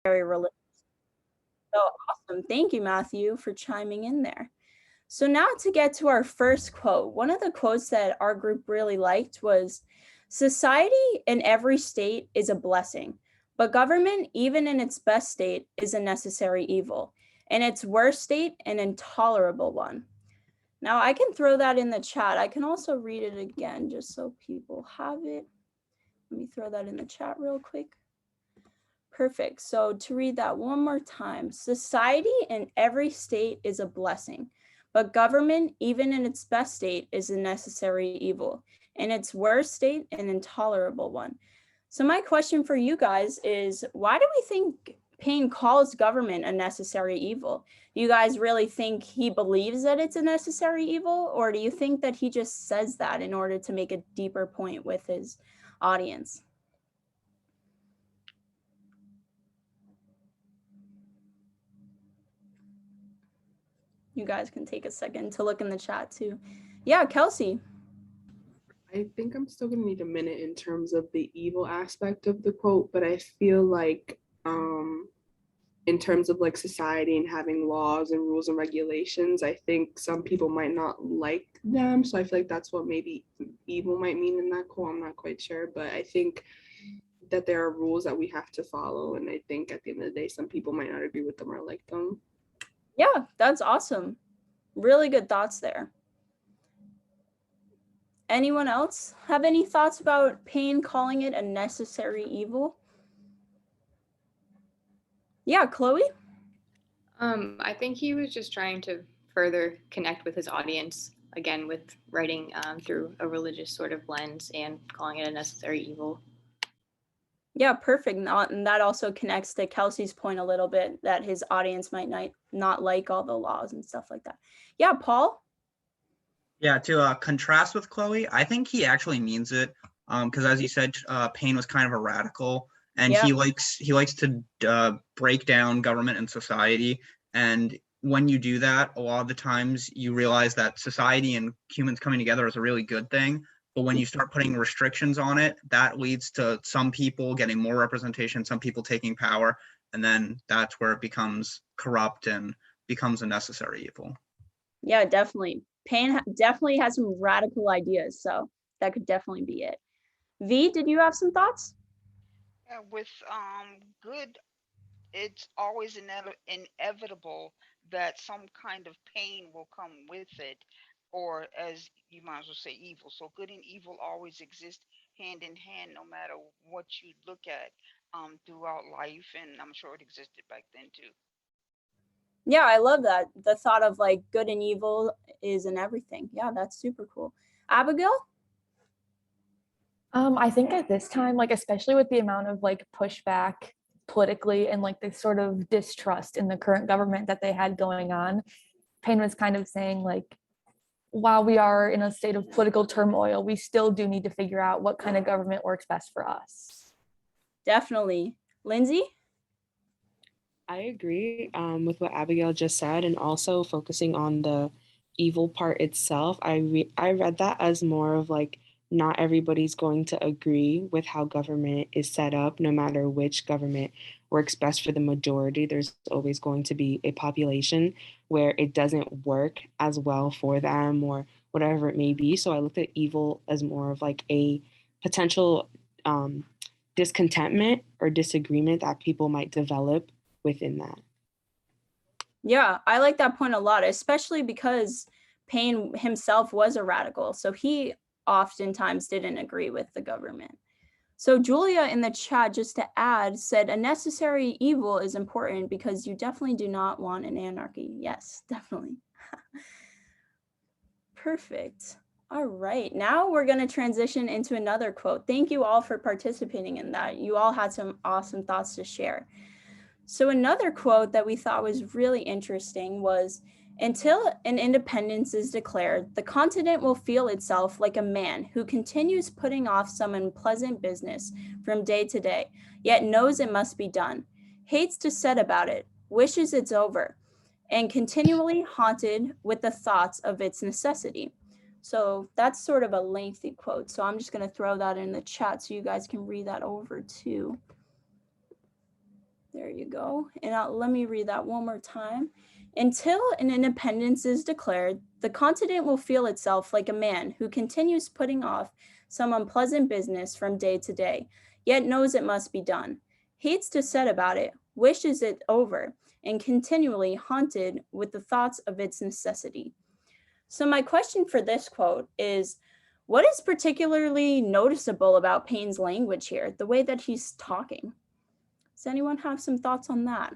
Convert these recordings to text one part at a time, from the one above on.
very religious. So awesome. Thank you, Matthew, for chiming in there. So now to get to our first quote, one of the quotes that our group really liked was, "Society in every state is a blessing, but government, even in its best state, is a necessary evil. In its worst state, an intolerable one." Now I can throw that in the chat. I can also read it again just so people have it. Let me throw that in the chat real quick. Perfect. So to read that one more time, "Society in every state is a blessing, but government, even in its best state, is a necessary evil. In its worst state, an intolerable one." So my question for you guys is, why do we think Paine calls government a necessary evil? Do you guys really think he believes that it's a necessary evil, or do you think that he just says that in order to make a deeper point with his audience? You guys can take a second to look in the chat too. Yeah, Kelsey. I think I'm still gonna need a minute in terms of the evil aspect of the quote, but I feel like in terms of like society and having laws and rules and regulations, I think some people might not like them. So I feel like that's what maybe evil might mean in that quote. I'm not quite sure, but I think that there are rules that we have to follow. And I think at the end of the day, some people might not agree with them or like them. Yeah, that's awesome. Really good thoughts there. Anyone else have any thoughts about Paine calling it a necessary evil? Yeah, Chloe? I think he was just trying to further connect with his audience, again, with writing through a religious sort of lens and calling it a necessary evil. Yeah, perfect. And that also connects to Kelsey's point a little bit, that his audience might not like all the laws and stuff like that. Yeah, Paul? Yeah, to contrast with Chloe, I think he actually means it. Because as you said, Paine was kind of a radical, and Yeah. he likes to break down government and society. And when you do that, a lot of the times you realize that society and humans coming together is a really good thing. But when you start putting restrictions on it, that leads to some people getting more representation, some people taking power, and then that's where it becomes corrupt and becomes a necessary evil. Yeah, definitely. Paine definitely has some radical ideas, so that could definitely be it. V, did you have some thoughts? With good, it's always inevitable that some kind of pain will come with it, or as you might as well say, evil. So good and evil always exist hand in hand, no matter what you look at throughout life, and I'm sure it existed back then too. Yeah, I love that. The thought of like good and evil is in everything. Yeah, that's super cool. Abigail? I think at this time, like especially with the amount of like pushback politically and like the sort of distrust in the current government that they had going on, Paine was kind of saying like, while we are in a state of political turmoil, we still do need to figure out what kind of government works best for us. Definitely. Lindsay? I agree with what Abigail just said, and also focusing on the evil part itself. I read that as more of like not everybody's going to agree with how government is set up, no matter which government works best for the majority. There's always going to be a population where it doesn't work as well for them or whatever it may be. So I looked at evil as more of like a potential discontentment or disagreement that people might develop within that. Yeah, I like that point a lot, especially because Paine himself was a radical. So he oftentimes didn't agree with the government. So Julia in the chat, just to add, said a necessary evil is important because you definitely do not want an anarchy. Yes, definitely. Perfect. All right, now we're going to transition into another quote. Thank you all for participating in that. You all had some awesome thoughts to share. So another quote that we thought was really interesting was, "Until an independence is declared, the continent will feel itself like a man who continues putting off some unpleasant business from day to day, yet knows it must be done, hates to set about it, wishes it's over, and continually haunted with the thoughts of its necessity." So that's sort of a lengthy quote. So I'm just going to throw that in the chat so you guys can read that over too. There you go. And let me read that one more time. Until an independence is declared, the continent will feel itself like a man who continues putting off some unpleasant business from day to day, yet knows it must be done, hates to set about it, wishes it over, and continually haunted with the thoughts of its necessity. So my question for this quote is, what is particularly noticeable about Paine's language here, the way that he's talking? Does anyone have some thoughts on that?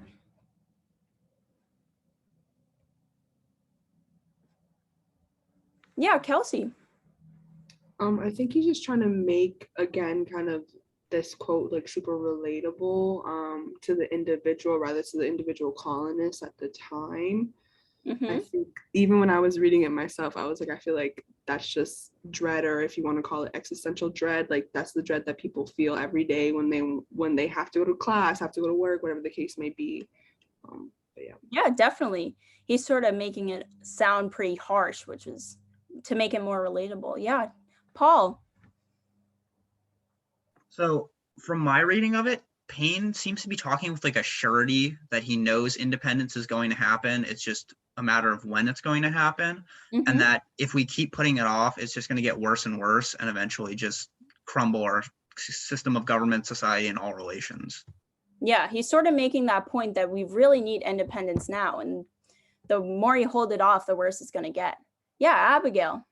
Yeah, Kelsey. I think he's just trying to make, again, kind of this quote like super relatable to the individual, rather to the individual colonists at the time. I think even when I was reading it myself, I was like, I feel like that's just dread, or if you want to call it existential dread, like that's the dread that people feel every day when they have to go to class, have to go to work, whatever the case may be. Yeah, definitely. He's sort of making it sound pretty harsh, which is to make it more relatable. Yeah, Paul. So from my reading of it, Paine seems to be talking with like a surety that he knows independence is going to happen. It's just a matter of when it's going to happen. And that if we keep putting it off, it's just going to get worse and worse and eventually just crumble our system of government, society, and all relations. Yeah, he's sort of making that point that we really need independence now. And the more you hold it off, the worse it's going to get. Yeah, Abigail.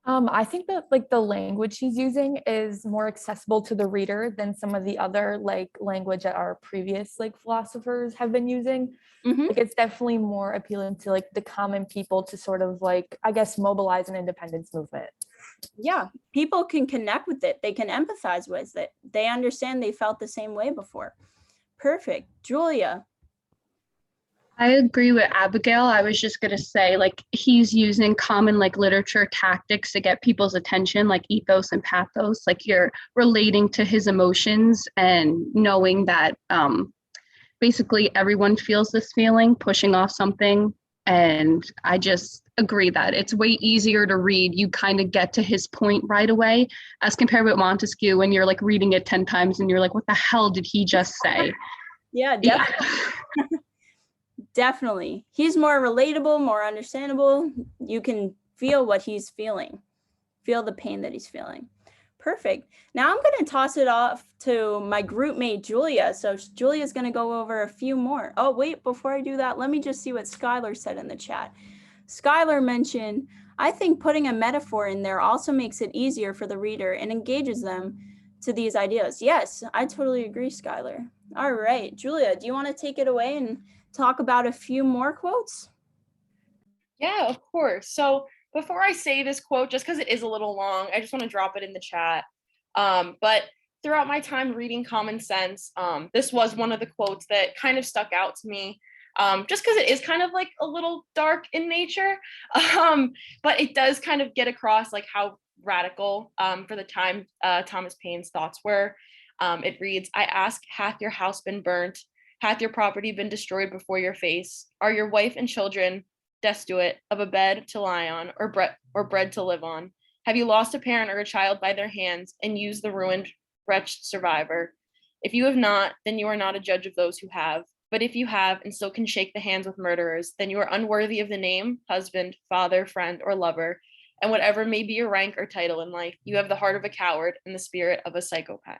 I think that like the language he's using is more accessible to the reader than some of the other like language that our previous like philosophers have been using. Like it's definitely more appealing to like the common people to sort of like, I guess, mobilize an independence movement. Yeah, people can connect with it. They can empathize with it. They understand they felt the same way before. Perfect. Julia. I agree with Abigail. I was just going to say, like, he's using common, like, literature tactics to get people's attention, like ethos and pathos. Like, you're relating to his emotions and knowing that basically everyone feels this feeling, pushing off something. And I just agree that it's way easier to read. You kind of get to his point right away, as compared with Montesquieu when you're, like, reading it 10 times and you're like, what the hell did he just say? Yeah, definitely. Yeah. Definitely. He's more relatable, more understandable. You can feel what he's feeling, feel the pain that he's feeling. Perfect. Now I'm going to toss it off to my group mate, Julia. So Julia's going to go over a few more. Oh, wait, before I do that, let me just see what Skylar said in the chat. Skylar mentioned, I think putting a metaphor in there also makes it easier for the reader and engages them to these ideas. Yes, I totally agree, Skylar. All right, Julia, do you want to take it away and talk about a few more quotes? Yeah, of course. So before I say this quote, just because it is a little long, I just want to drop it in the chat. But throughout my time reading Common Sense, this was one of the quotes that kind of stuck out to me, just because it is kind of like a little dark in nature, but it does kind of get across like how radical for the time Thomas Paine's thoughts were. It reads, I ask, hath your house been burnt? Hath your property been destroyed before your face? Are your wife and children destitute of a bed to lie on, or bread to live on? Have you lost a parent or a child by their hands, and used the ruined, wretched survivor? If you have not, then you are not a judge of those who have. But if you have, and still can shake the hands with murderers, then you are unworthy of the name, husband, father, friend, or lover. And whatever may be your rank or title in life, you have the heart of a coward and the spirit of a psychopath.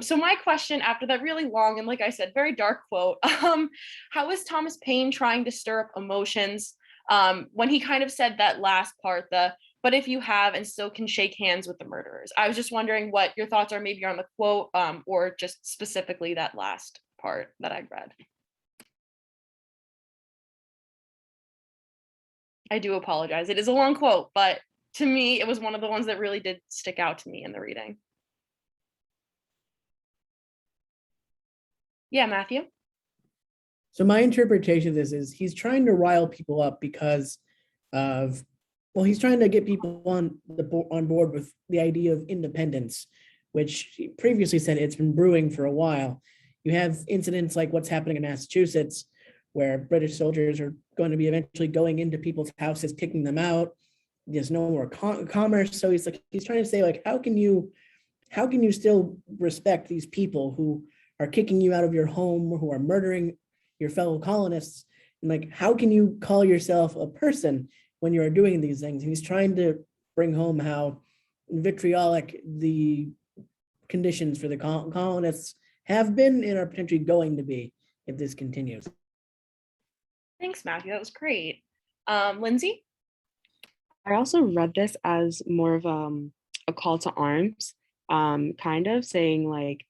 So my question after that really long and, like I said, very dark quote, how is Thomas Paine trying to stir up emotions when he kind of said that last part, but if you have and still can shake hands with the murderers? I was just wondering what your thoughts are maybe on the quote or just specifically that last part that I read. I do apologize. It is a long quote, but to me, it was one of the ones that really did stick out to me in the reading. Yeah, Matthew? So my interpretation of this is he's trying to rile people up because of, well, he's trying to get people on board with the idea of independence, which he previously said it's been brewing for a while. You have incidents like what's happening in Massachusetts, where British soldiers are going to be eventually going into people's houses, kicking them out. There's no more commerce. So he's trying to say, like, how can you still respect these people who are kicking you out of your home, who are murdering your fellow colonists. And like, how can you call yourself a person when you are doing these things? And he's trying to bring home how vitriolic the conditions for the colonists have been and are potentially going to be if this continues. Thanks, Matthew. That was great. Lindsay? I also read this as more of a call to arms, kind of saying like,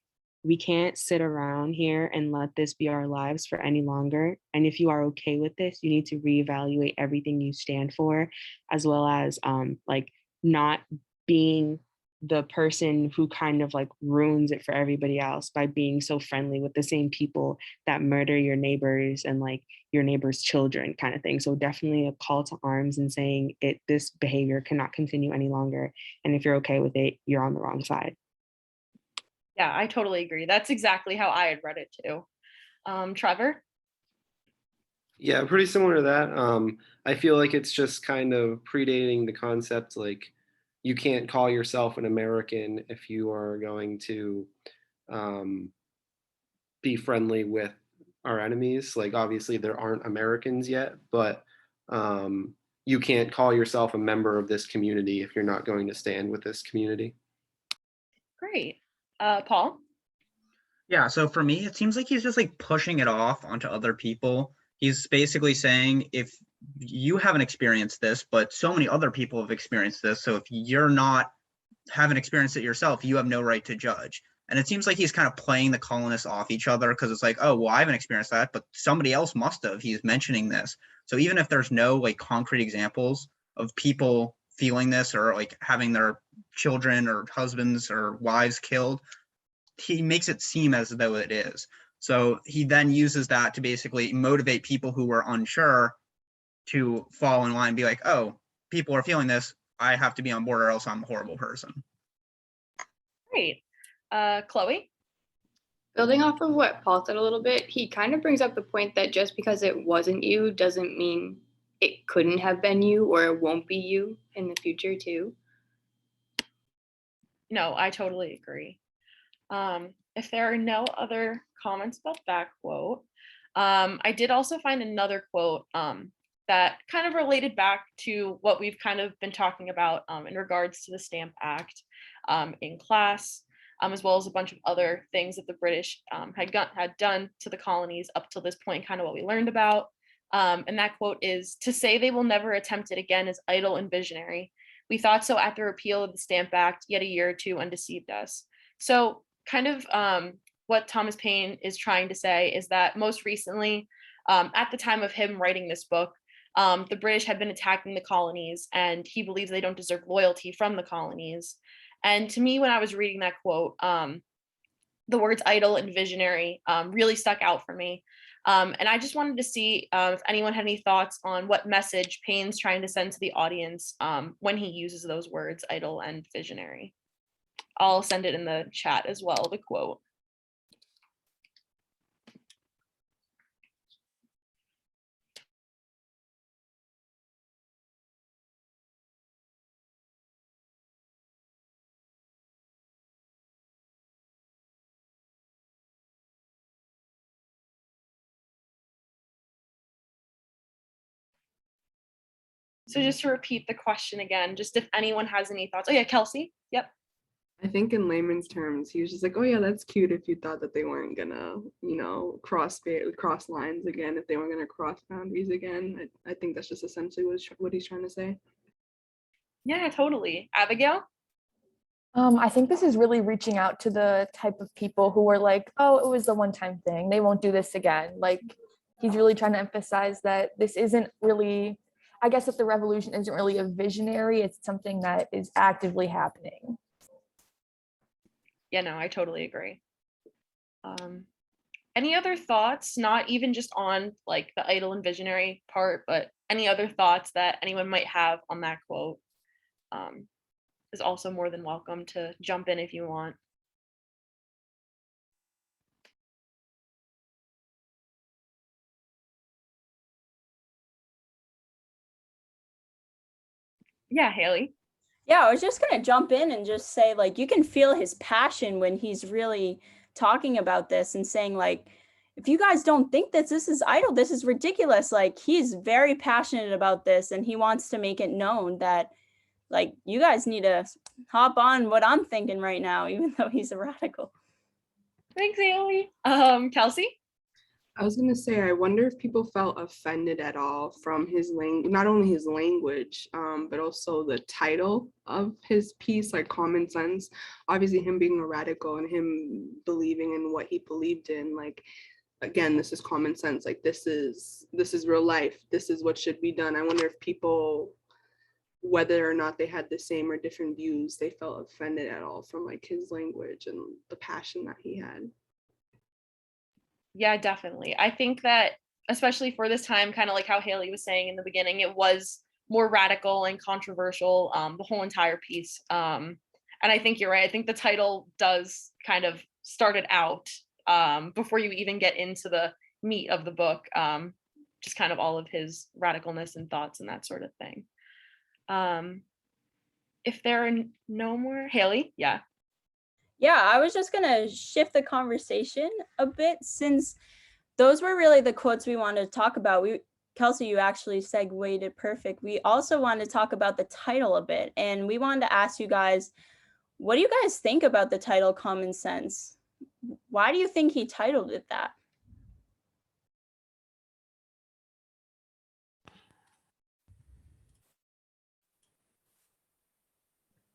we can't sit around here and let this be our lives for any longer. And if you are okay with this, you need to reevaluate everything you stand for, as well as like not being the person who kind of like ruins it for everybody else by being so friendly with the same people that murder your neighbors and like your neighbors' children kind of thing. So definitely a call to arms and saying this behavior cannot continue any longer. And if you're okay with it, you're on the wrong side. Yeah, I totally agree. That's exactly how I had read it too. Trevor? Yeah, pretty similar to that. I feel like it's just kind of predating the concept, like you can't call yourself an American if you are going to be friendly with our enemies. Like obviously there aren't Americans yet, but you can't call yourself a member of this community if you're not going to stand with this community. Great. Paul? Yeah, so for me, it seems like he's just like pushing it off onto other people. He's basically saying, if you haven't experienced this, but so many other people have experienced this, so if you're not haven't experienced it yourself, you have no right to judge. And it seems like he's kind of playing the colonists off each other, because it's like, oh, well, I haven't experienced that, but somebody else must have. He's mentioning this. So even if there's no like concrete examples of people feeling this or like having their children or husbands or wives killed, he makes it seem as though it is. So he then uses that to basically motivate people who were unsure to fall in line and be like, oh, people are feeling this, I have to be on board or else I'm a horrible person. Great. Chloe? Building off of what Paul said a little bit, he kind of brings up the point that just because it wasn't you doesn't mean it couldn't have been you or it won't be you in the future too. No, I totally agree. If there are no other comments about that quote, I did also find another quote that kind of related back to what we've kind of been talking about in regards to the Stamp Act in class, as well as a bunch of other things that the British had done to the colonies up till this point, kind of what we learned about. And that quote is, "To say they will never attempt it again is idle and visionary. We thought so at the repeal of the Stamp Act, yet a year or two undeceived us." So kind of what Thomas Paine is trying to say is that most recently, at the time of him writing this book, the British had been attacking the colonies, and he believes they don't deserve loyalty from the colonies. And to me, when I was reading that quote, the words idle and visionary really stuck out for me. And I just wanted to see if anyone had any thoughts on what message Paine's trying to send to the audience when he uses those words, idle and visionary. I'll send it in the chat as well, the quote. So just to repeat the question again, just if anyone has any thoughts. Oh yeah, Kelsey. Yep. I think in layman's terms, he was just like, oh yeah, that's cute if you thought that they weren't gonna, you know, cross lines again, if they weren't gonna cross boundaries again. I think that's just essentially what he's trying to say. Yeah, totally. Abigail? I think this is really reaching out to the type of people who are like, oh, it was the one-time thing. They won't do this again. Like, he's really trying to emphasize that this isn't really, I guess if the revolution isn't really a visionary, it's something that is actively happening. Yeah, no, I totally agree. Any other thoughts, not even just on like the idle and visionary part, but any other thoughts that anyone might have on that quote is also more than welcome to jump in if you want. Yeah, Haley. Yeah, I was just going to jump in and just say, like, you can feel his passion when he's really talking about this and saying like, if you guys don't think that this is idle, this is ridiculous. Like, he's very passionate about this and he wants to make it known that like, you guys need to hop on what I'm thinking right now, even though he's a radical. Thanks, Haley. Kelsey? I was gonna say, I wonder if people felt offended at all from his not only his language, but also the title of his piece, like Common Sense. Obviously, him being a radical and him believing in what he believed in, like, again, this is common sense. Like, this is real life. This is what should be done. I wonder if people, whether or not they had the same or different views, they felt offended at all from like his language and the passion that he had. Yeah, definitely. I think that especially for this time, kind of like how Haley was saying in the beginning, it was more radical and controversial, the whole entire piece. And I think you're right. I think the title does kind of start it out before you even get into the meat of the book, just kind of all of his radicalness and thoughts and that sort of thing. If there are no more, Haley, yeah. Yeah, I was just gonna shift the conversation a bit since those were really the quotes we wanted to talk about. Kelsey, you actually segued it perfect. We also wanted to talk about the title a bit, and we wanted to ask you guys, what do you guys think about the title Common Sense? Why do you think he titled it that?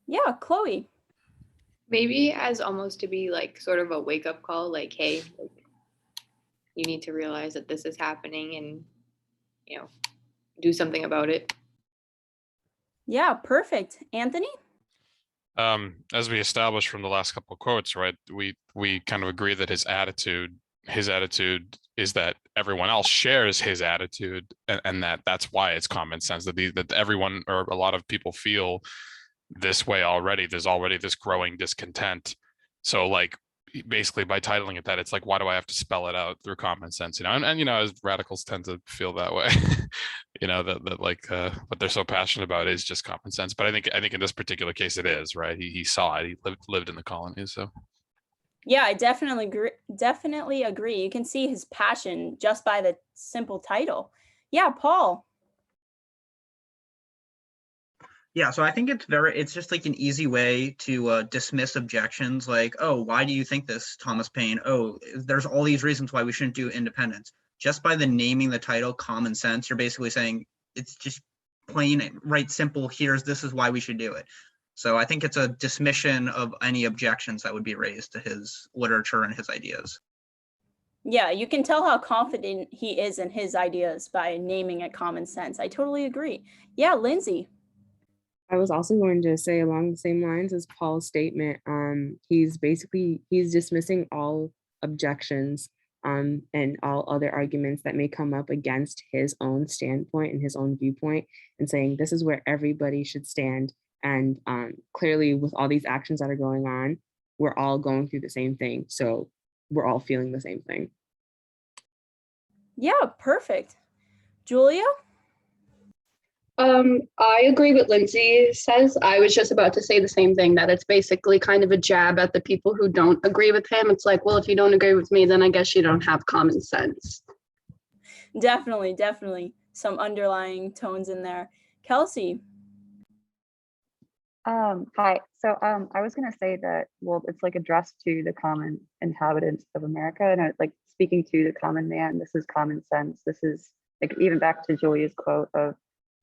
Yeah, Chloe. Maybe as almost to be like sort of a wake up call, like, hey, like, you need to realize that this is happening and, you know, do something about it. Yeah, perfect. Anthony? As we established from the last couple of quotes, right, we kind of agree that his attitude is that everyone else shares his attitude, and that's why it's common sense that everyone or a lot of people feel this way already. There's already this growing discontent. So like basically by titling it that, it's like, why do I have to spell it out through common sense? You know, and you know, as radicals tend to feel that way, you know, that like what they're so passionate about is just common sense. But I think in this particular case it is, right? He saw it. He lived in the colonies, so. Yeah, I definitely agree. You can see his passion just by the simple title. Yeah, Paul. Yeah, so I think it's just like an easy way to dismiss objections like, oh, why do you think this, Thomas Paine? Oh, there's all these reasons why we shouldn't do independence. Just by the naming the title Common Sense, you're basically saying it's just plain, right, simple, this is why we should do it. So I think it's a dismission of any objections that would be raised to his literature and his ideas. Yeah, you can tell how confident he is in his ideas by naming it Common Sense. I totally agree. Yeah, Lindsay. I was also going to say along the same lines as Paul's statement. He's dismissing all objections and all other arguments that may come up against his own standpoint and his own viewpoint, and saying this is where everybody should stand. And clearly, with all these actions that are going on, we're all going through the same thing. So we're all feeling the same thing. Yeah, perfect. Julia? I agree with Lindsay says. I was just about to say the same thing, that it's basically kind of a jab at the people who don't agree with him. It's like, well, if you don't agree with me, then I guess you don't have common sense. Definitely. Some underlying tones in there. Kelsey? Hi. So I was gonna say that, well, it's like addressed to the common inhabitants of America, and it's like speaking to the common man. This is common sense. This is like even back to Julia's quote of,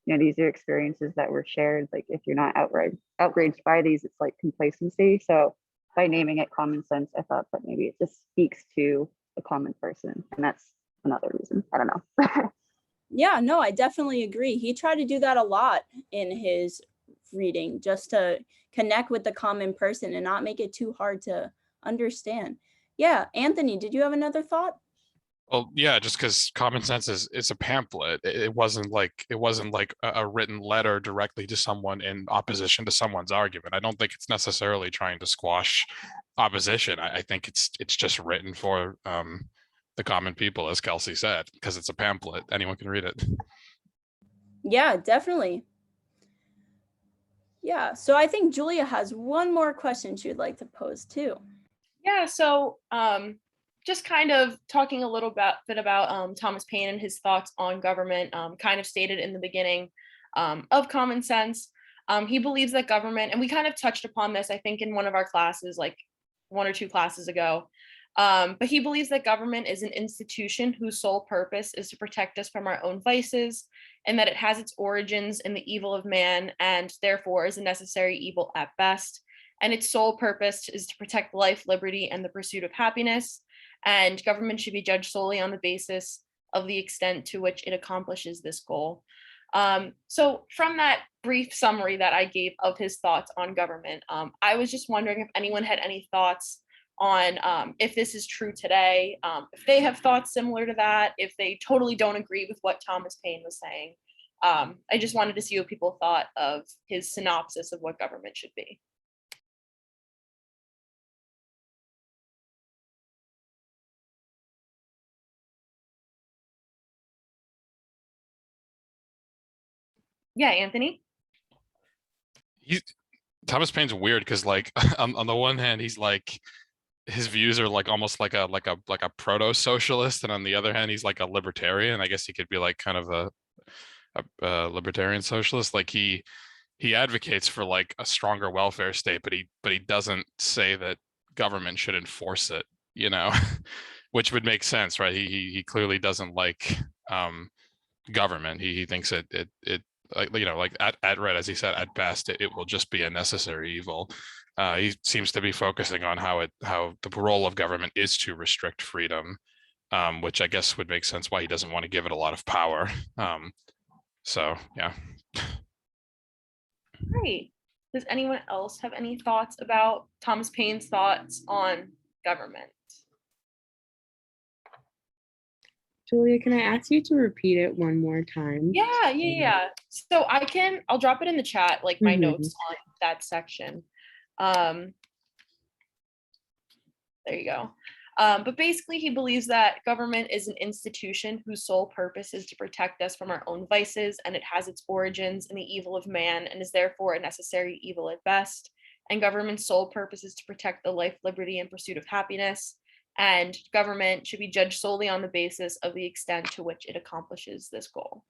you know, these are experiences that were shared. Like if you're not outraged by these, it's like complacency. So by naming it Common Sense, I thought that maybe it just speaks to a common person, and that's another reason. I don't know. Yeah, no, I definitely agree. He tried to do that a lot in his reading, just to connect with the common person and not make it too hard to understand. Yeah, Anthony, did you have another thought? Well, yeah, just because Common Sense is a pamphlet. It wasn't like a written letter directly to someone in opposition to someone's argument. I don't think it's necessarily trying to squash opposition. I think it's just written for the common people, as Kelsey said, because it's a pamphlet. Anyone can read it. Yeah, definitely. Yeah, so I think Julia has one more question she would like to pose too. Yeah, so just kind of talking a little bit about Thomas Paine and his thoughts on government, kind of stated in the beginning of Common Sense. He believes that government, and we kind of touched upon this, I think, in one of our classes, like 1 or 2 classes ago. But he believes that government is an institution whose sole purpose is to protect us from our own vices, and that it has its origins in the evil of man, and therefore is a necessary evil at best. And its sole purpose is to protect life, liberty, and the pursuit of happiness. And government should be judged solely on the basis of the extent to which it accomplishes this goal. So from that brief summary that I gave of his thoughts on government, I was just wondering if anyone had any thoughts on if this is true today, if they have thoughts similar to that, if they totally don't agree with what Thomas Paine was saying. I just wanted to see what people thought of his synopsis of what government should be. Yeah, Anthony? Thomas Paine's weird because like on the one hand he's like his views are like almost like a proto-socialist, and on the other hand he's like a libertarian. I guess he could be like kind of a libertarian socialist. Like he advocates for like a stronger welfare state, but he doesn't say that government should enforce it, you know, which would make sense, right? He clearly doesn't like government. He thinks it like, you know, like at right, as he said, at best it will just be a necessary evil. He seems to be focusing on how the role of government is to restrict freedom, which I guess would make sense why he doesn't want to give it a lot of power. So yeah. Great. Does anyone else have any thoughts about Thomas Paine's thoughts on government? Julia, can I ask you to repeat it one more time? Yeah. So I'll drop it in the chat, like my notes on that section. There you go. But basically he believes that government is an institution whose sole purpose is to protect us from our own vices, and it has its origins in the evil of man and is therefore a necessary evil at best. And government's sole purpose is to protect the life, liberty, and pursuit of happiness. And government should be judged solely on the basis of the extent to which it accomplishes this goal.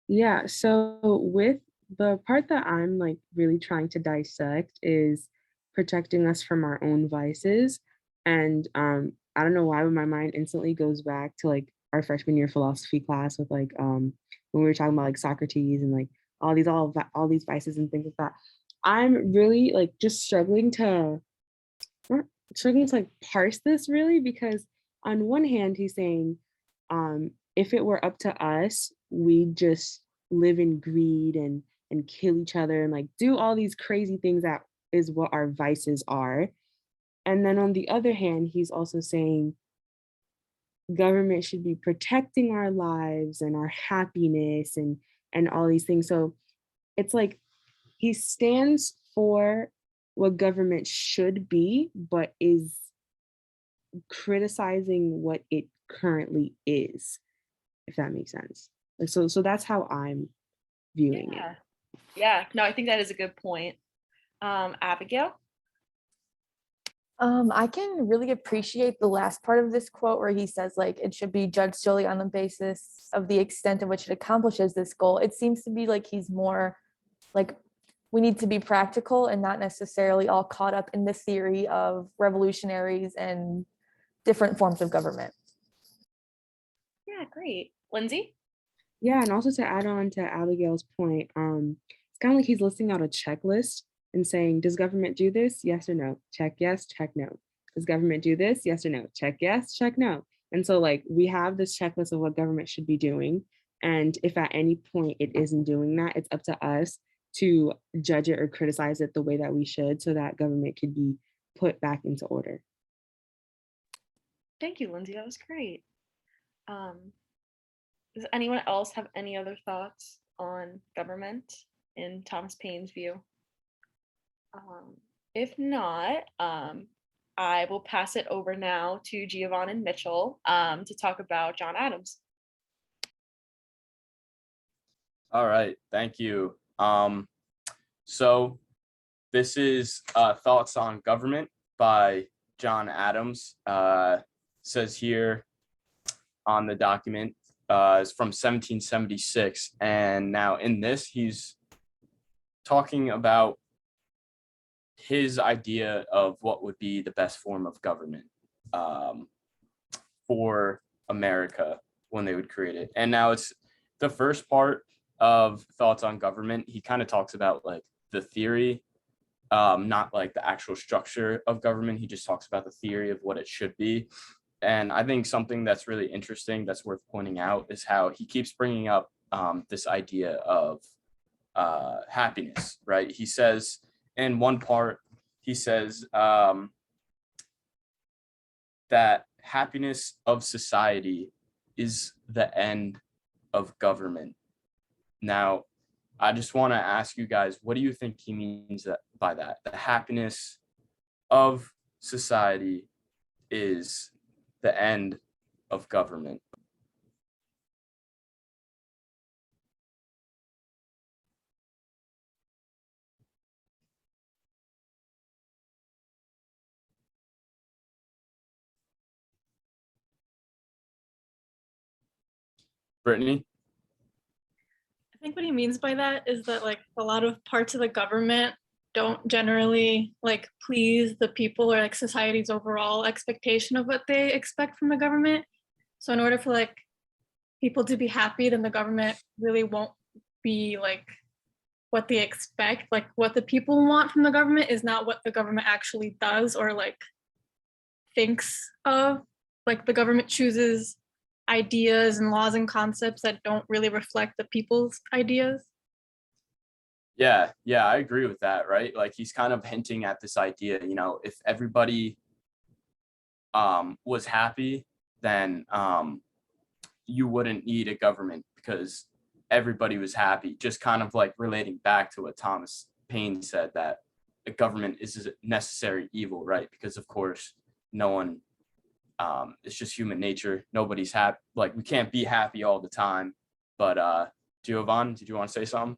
Yeah, so with the part that I'm like really trying to dissect is protecting us from our own vices. And I don't know why, but my mind instantly goes back to like our freshman year philosophy class with like when we were talking about like Socrates and like all these vices and things like that. I'm really like just struggling to like parse this really, because on one hand he's saying if it were up to us, we'd just live in greed and kill each other and like do all these crazy things that is what our vices are. And then on the other hand, he's also saying government should be protecting our lives and our happiness and all these things. So it's like he stands for what government should be, but is criticizing what it currently is, if that makes sense. So that's how I'm viewing it. Yeah, no, I think that is a good point. Abigail? I can really appreciate the last part of this quote where he says like it should be judged solely on the basis of the extent to which it accomplishes this goal. It seems to be like he's more like we need to be practical and not necessarily all caught up in the theory of revolutionaries and different forms of government. Yeah, great. Lindsay? Yeah, and also to add on to Abigail's point, it's kind of like he's listing out a checklist and saying, does government do this? Yes or no? Check yes, check no. Does government do this? Yes or no? Check yes, check no. And so like we have this checklist of what government should be doing. And if at any point it isn't doing that, it's up to us to judge it or criticize it the way that we should so that government could be put back into order. Thank you, Lindsay. That was great. Does anyone else have any other thoughts on government in Thomas Paine's view? If not, I will pass it over now to Giovan and Mitchell to talk about John Adams. All right, thank you. So this is Thoughts on Government by John Adams. Says here on the document, is from 1776. And now in this, he's talking about his idea of what would be the best form of government for America when they would create it. And now it's the first part of Thoughts on Government. He kind of talks about like the theory, not like the actual structure of government. He just talks about the theory of what it should be. And I think something that's really interesting that's worth pointing out is how he keeps bringing up this idea of happiness, right? He says in one part, he says that happiness of society is the end of government. Now, I just want to ask you guys, what do you think he means by that? The happiness of society is the end of government. Brittany? I think what he means by that is that like a lot of parts of the government don't generally like please the people or like society's overall expectation of what they expect from the government. So in order for like people to be happy, then the government really won't be like what they expect. Like what the people want from the government is not what the government actually does or like thinks of. Like the government chooses ideas and laws and concepts that don't really reflect the people's ideas. Yeah, I agree with that, right? Like he's kind of hinting at this idea, you know, if everybody was happy, then you wouldn't need a government because everybody was happy. Just kind of like relating back to what Thomas Paine said, that a government is a necessary evil, right? Because of course, no one, it's just human nature. Nobody's happy. Like we can't be happy all the time. But Giovan, did you want to say something?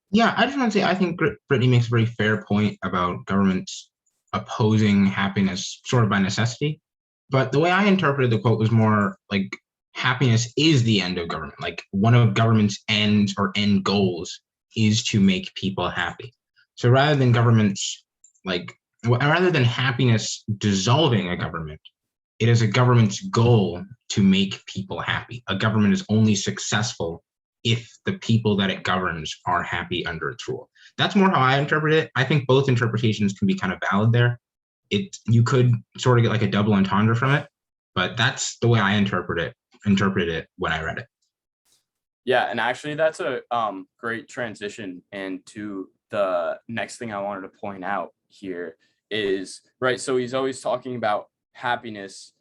Yeah, I just want to say, I think Brittany makes a very fair point about governments opposing happiness sort of by necessity. But the way I interpreted the quote was more like happiness is the end of government. Like one of government's ends or end goals is to make people happy. So rather than governments, like rather than happiness dissolving a government, it is a government's goal to make people happy. A government is only successful if the people that it governs are happy under its rule. That's more how I interpret it. I think both interpretations can be kind of valid there. You could sort of get like a double entendre from it, but that's the way I interpreted it when I read it. Yeah, and actually that's a great transition into the next thing I wanted to point out here is, right, so he's always talking about happiness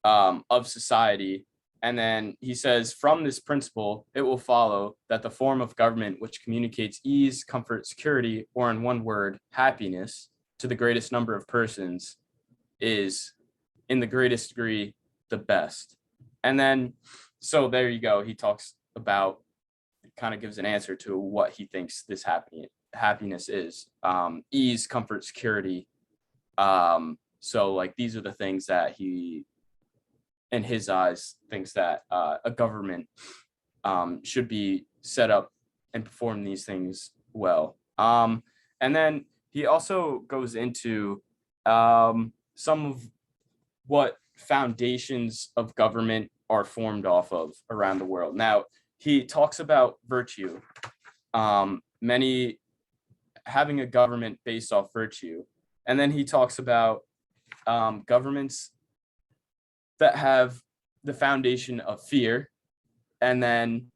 of society. And then he says, from this principle, it will follow that the form of government which communicates ease, comfort, security, or in one word, happiness to the greatest number of persons is in the greatest degree the best. And then, so there you go. He talks about, kind of gives an answer to what he thinks this happiness is. Ease, comfort, security. So like, these are the things that he, in his eyes, thinks that a government should be set up and perform these things well. And then he also goes into some of what foundations of government are formed off of around the world. Now, he talks about virtue, many having a government based off virtue. And then he talks about governments that have the foundation of fear, and then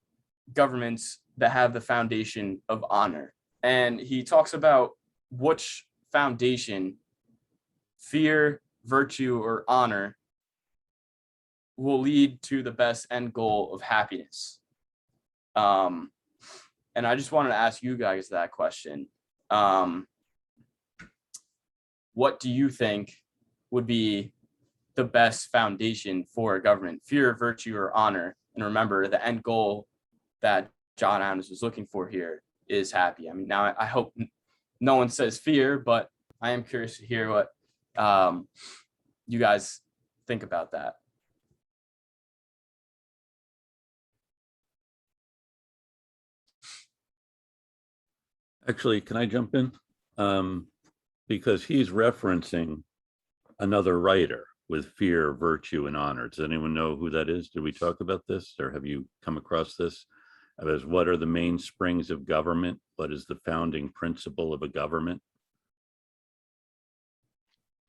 governments that have the foundation of honor. And he talks about which foundation, fear, virtue, or honor, will lead to the best end goal of happiness. And I just wanted to ask you guys that question. What do you think would be the best foundation for a government, fear, virtue, or honor? And remember, the end goal that John Adams was looking for here is happy. I mean, now I hope no one says fear, but I am curious to hear what you guys think about that. Actually, can I jump in? Because he's referencing another writer with fear, virtue, and honor. Does anyone know who that is? Did we talk about this, or have you come across this? As what are the mainsprings of government? What is the founding principle of a government?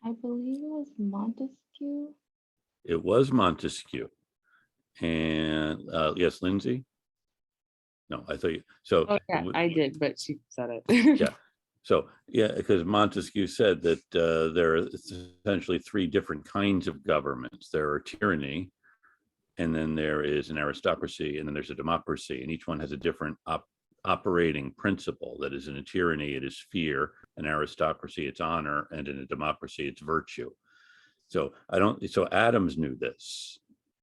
I believe it was Montesquieu. It was Montesquieu. And yes, Lindsay? No, I thought you, so. Oh, yeah, I did, but she said it. Yeah. So, yeah, because Montesquieu said that there are essentially three different kinds of governments. There are tyranny, and then there is an aristocracy, and then there's a democracy, and each one has a different operating principle. That is, in a tyranny, it is fear; an aristocracy, it's honor; and in a democracy, it's virtue. So so Adams knew this,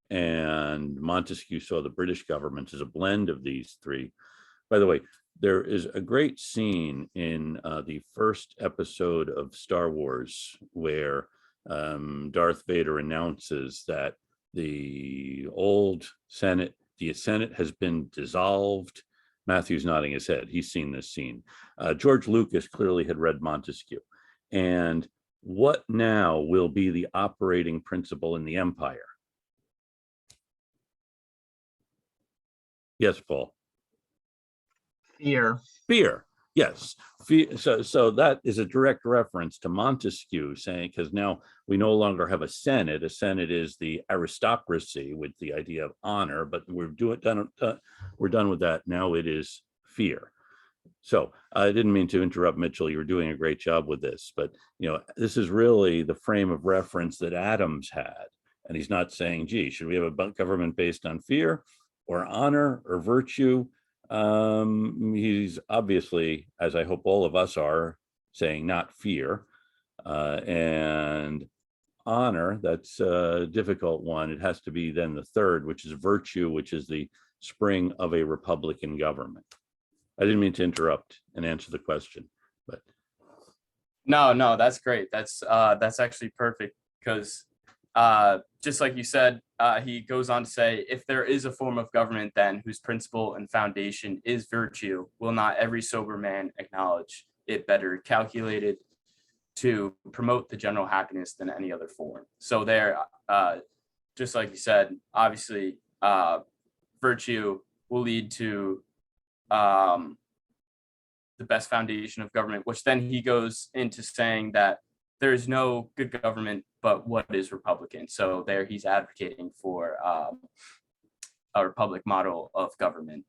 and Montesquieu saw the British government as a blend of these three. By the way, there is a great scene in the first episode of Star Wars where Darth Vader announces that the Senate has been dissolved. Matthew's nodding his head. He's seen this scene. George Lucas clearly had read Montesquieu. And what now will be the operating principle in the empire? Yes, Paul. Fear. Yes. So that is a direct reference to Montesquieu saying, because now we no longer have a Senate. A Senate is the aristocracy with the idea of honor, but we're done with that. Now it is fear. So I didn't mean to interrupt, Mitchell. You were doing a great job with this, but this is really the frame of reference that Adams had. And he's not saying, gee, should we have a government based on fear or honor or virtue? He's obviously, as I hope all of us are, saying not fear and honor. That's a difficult one. It has to be then the third, which is virtue, which is the spring of a Republican government. I didn't mean to interrupt and answer the question, but no, that's great. That's actually perfect because just like you said, he goes on to say, if there is a form of government then whose principle and foundation is virtue, will not every sober man acknowledge it better calculated to promote the general happiness than any other form? So there, just like you said, obviously virtue will lead to the best foundation of government, which then he goes into saying that there is no good government but what is Republican. So there he's advocating for a republic model of government.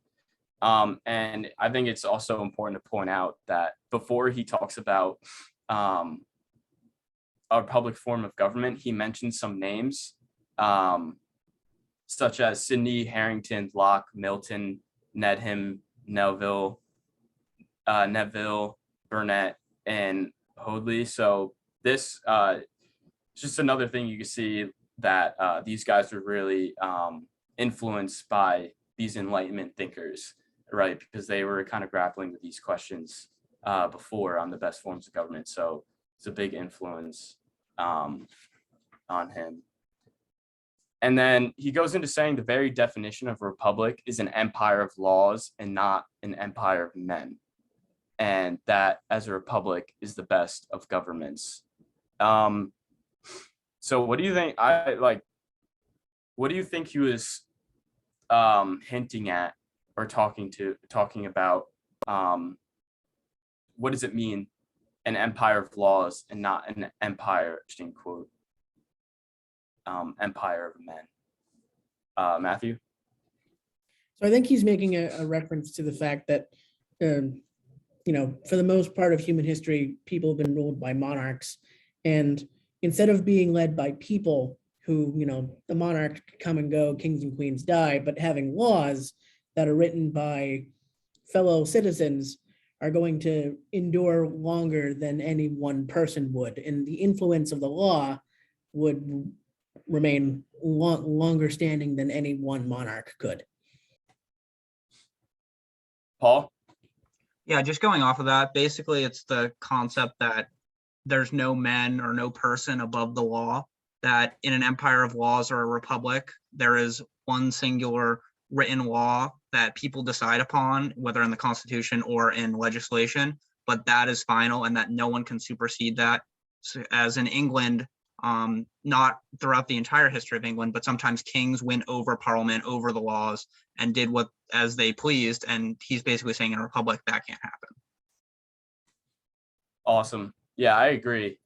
And I think it's also important to point out that before he talks about a republic form of government, he mentions some names such as Sidney, Harrington, Locke, Milton, Needham, Neville, Burnett, and Hoadley. So this just another thing you can see that these guys were really influenced by these Enlightenment thinkers, right? Because they were kind of grappling with these questions before on the best forms of government. So it's a big influence on him. And then he goes into saying the very definition of a republic is an empire of laws and not an empire of men. And that as a republic is the best of governments. So what do you think? What do you think he was hinting at or talking about? What does it mean, an empire of laws and not an empire, interesting quote, empire of men? Matthew? So I think he's making a reference to the fact that, for the most part of human history, people have been ruled by monarchs. And instead of being led by people who, the monarch come and go, kings and queens die, but having laws that are written by fellow citizens are going to endure longer than any one person would. And the influence of the law would remain longer standing than any one monarch could. Paul? Yeah, just going off of that, basically it's the concept that there's no man or no person above the law, that in an empire of laws or a republic, there is one singular written law that people decide upon, whether in the Constitution or in legislation, but that is final and that no one can supersede that. So, as in England, not throughout the entire history of England, but sometimes kings went over Parliament, over the laws, and did what as they pleased. And he's basically saying in a republic that can't happen. Awesome. Yeah, I agree.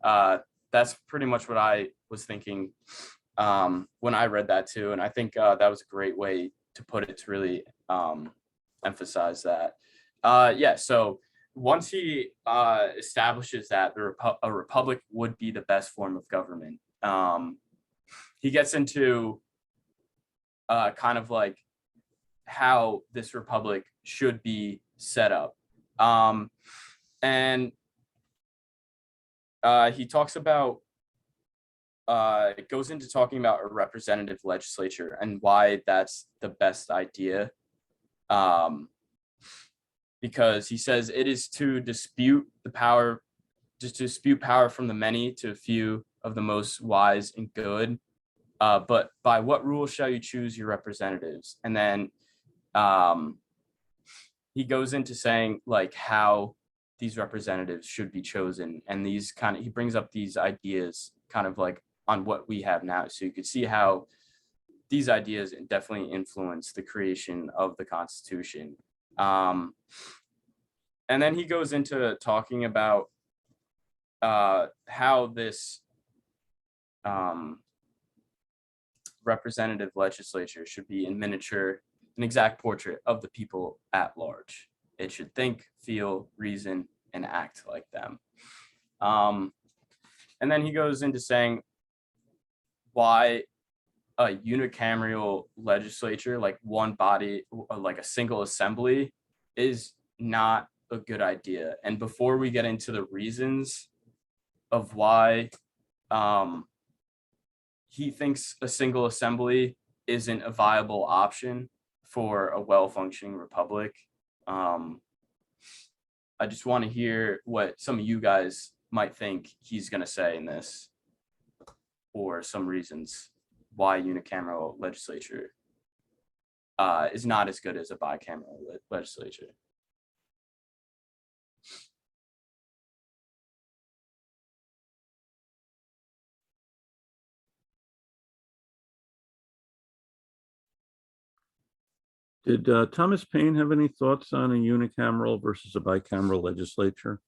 That's pretty much what I was thinking when I read that too. And I think that was a great way to put it, to really emphasize that. Yeah, so once he establishes that a republic would be the best form of government, he gets into kind of like how this republic should be set up. And he talks about, it goes into talking about a representative legislature and why that's the best idea. Because he says it is to dispute power from the many to a few of the most wise and good. But by what rules shall you choose your representatives? And then he goes into saying like how these representatives should be chosen, and these he brings up these ideas kind of like on what we have now. So you could see how these ideas definitely influence the creation of the Constitution. And then he goes into talking about how this representative legislature should be in miniature, an exact portrait of the people at large. It should think, feel, reason, and act like them. And then he goes into saying why a unicameral legislature, like one body, like a single assembly, is not a good idea. And before we get into the reasons of why he thinks a single assembly isn't a viable option for a well-functioning republic, I just want to hear what some of you guys might think he's going to say in this, or some reasons why unicameral legislature is not as good as a bicameral legislature. Did Thomas Paine have any thoughts on a unicameral versus a bicameral legislature?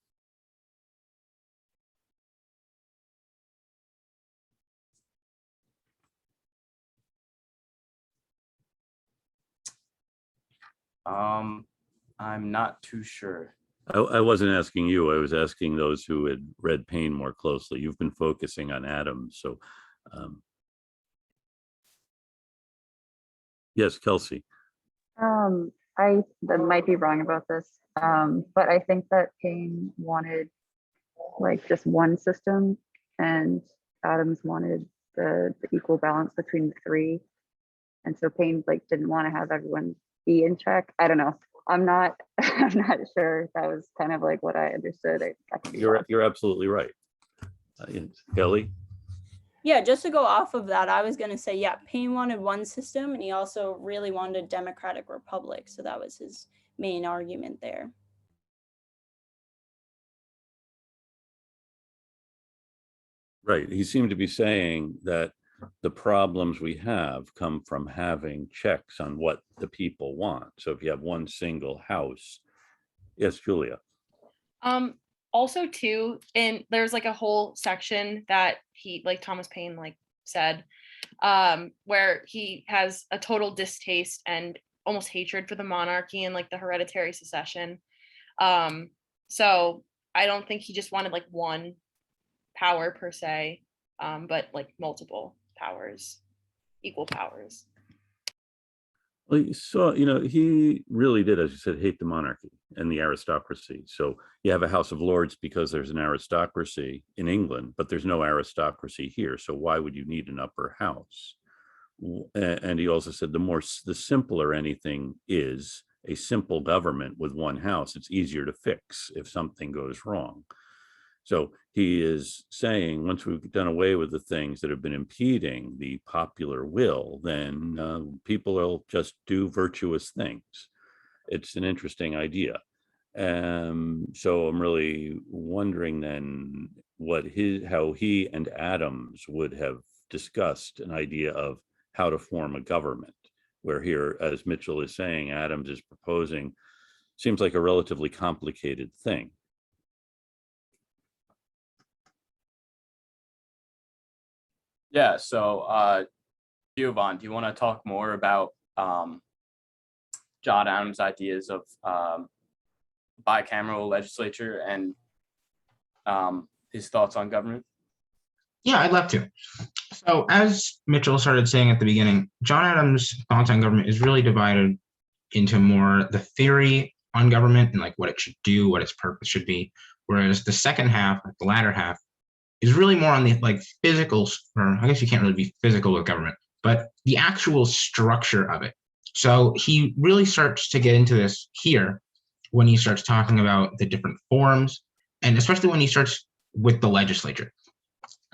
I'm not too sure. I wasn't asking you. I was asking those who had read Paine more closely. You've been focusing on Adams, so yes, Kelsey. I might be wrong about this, but I think that Paine wanted like just one system, and Adams wanted the equal balance between the three. And so Paine like didn't want to have everyone be in check. I don't know. I'm not sure. That was kind of like what I understood. You're absolutely right. Kelly? Yeah, just to go off of that, I was going to say, yeah, Paine wanted one system, and he also really wanted a democratic republic. So that was his main argument there. Right. He seemed to be saying that the problems we have come from having checks on what the people want. So if you have one single house. Yes, Julia. Also too, and there's like a whole section that he, like Thomas Paine like said, where he has a total distaste and almost hatred for the monarchy and like the hereditary succession. So I don't think he just wanted like one power per se, but like multiple powers, equal powers. Well, he really did, as you said, hate the monarchy and the aristocracy. So you have a House of Lords because there's an aristocracy in England, but there's no aristocracy here. So why would you need an upper house? And he also said the simpler anything is, a simple government with one house. It's easier to fix if something goes wrong. So he is saying, once we've done away with the things that have been impeding the popular will, then people will just do virtuous things. It's an interesting idea. So I'm really wondering then how he and Adams would have discussed an idea of how to form a government, where here, as Mitchell is saying, Adams is proposing, seems like a relatively complicated thing. Yeah, so Giovan, do you want to talk more about John Adams' ideas of bicameral legislature and his thoughts on government? Yeah, I'd love to. So as Mitchell started saying at the beginning, John Adams' thoughts on government is really divided into more the theory on government and like what it should do, what its purpose should be. Whereas the second half, like the latter half, is really more on the like physical, or I guess you can't really be physical with government, but the actual structure of it. So he really starts to get into this here when he starts talking about the different forms, and especially when he starts with the legislature.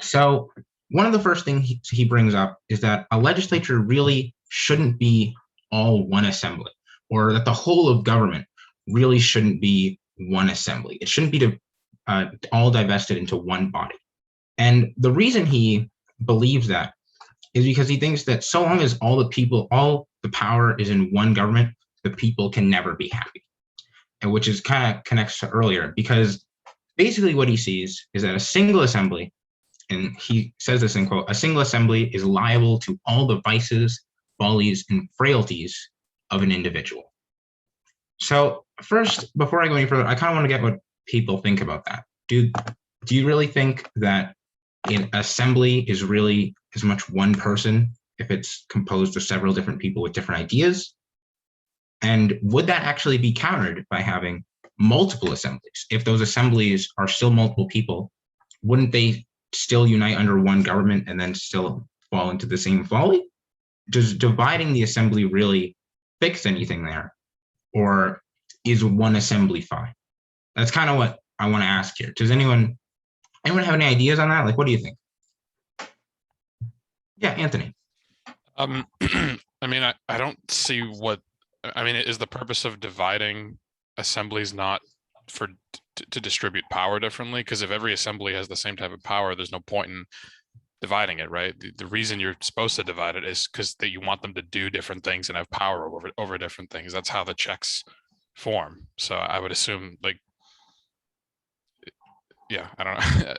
So one of the first things he brings up is that a legislature really shouldn't be all one assembly, or that the whole of government really shouldn't be one assembly. It shouldn't be all divested into one body. And the reason he believes that is because he thinks that so long as all the power is in one government, the people can never be happy. And which is kind of connects to earlier, because basically what he sees is that a single assembly, and he says this in quote, a single assembly is liable to all the vices, follies, and frailties of an individual. So first, before I go any further, I kind of want to get what people think about that. Do you really think that an assembly is really as much one person if it's composed of several different people with different ideas? And would that actually be countered by having multiple assemblies? If those assemblies are still multiple people, wouldn't they still unite under one government and then still fall into the same folly? Does dividing the assembly really fix anything there? Or is one assembly fine? That's kind of what I want to ask here. Does anyone have any ideas on that? Like, what do you think? Yeah, Anthony. I mean, I don't see what, I mean, is the purpose of dividing assemblies not for to distribute power differently? Because if every assembly has the same type of power, there's no point in dividing it, right? The reason you're supposed to divide it is because that you want them to do different things and have power over different things. That's how the checks form. So I would assume, like, yeah, I don't know.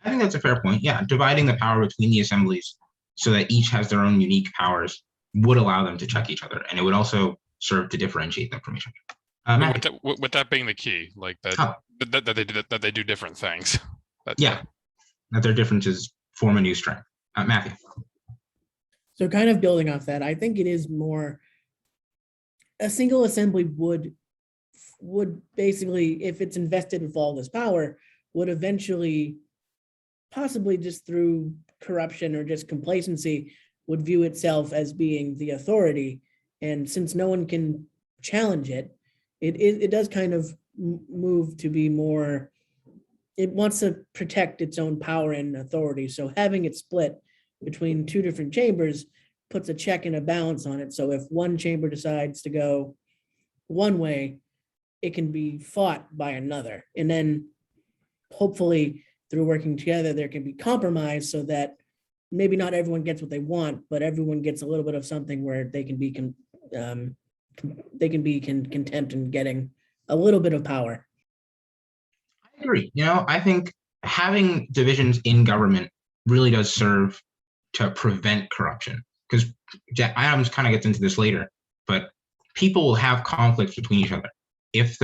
I think that's a fair point. Yeah, dividing the power between the assemblies so that each has their own unique powers would allow them to check each other, and it would also serve to differentiate them from each other. With that being the key, like that they do different things. Yeah, that their differences form a new strength. Matthew. So kind of building off that, I think it is more a single assembly would basically, if it's invested with all this power, would eventually, possibly just through corruption or just complacency, would view itself as being the authority. And since no one can challenge it, it does kind of move to be more, it wants to protect its own power and authority. So having it split between two different chambers puts a check and a balance on it. So if one chamber decides to go one way, it can be fought by another. And then hopefully through working together, there can be compromise so that maybe not everyone gets what they want, but everyone gets a little bit of something where they can be content in getting a little bit of power. I agree. I think having divisions in government really does serve to prevent corruption, because Adams kind of gets into this later, but people will have conflicts between each other. If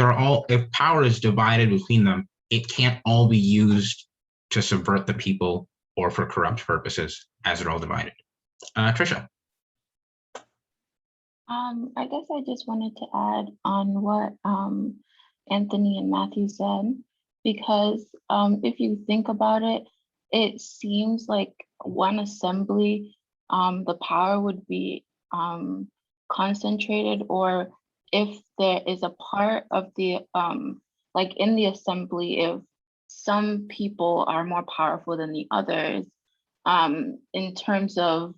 power is divided between them, it can't all be used to subvert the people or for corrupt purposes as they're all divided. Trisha. I guess I just wanted to add on what Anthony and Matthew said, because if you think about it, it seems like one assembly, the power would be concentrated, or if there is a part of the like in the assembly, if some people are more powerful than the others, in terms of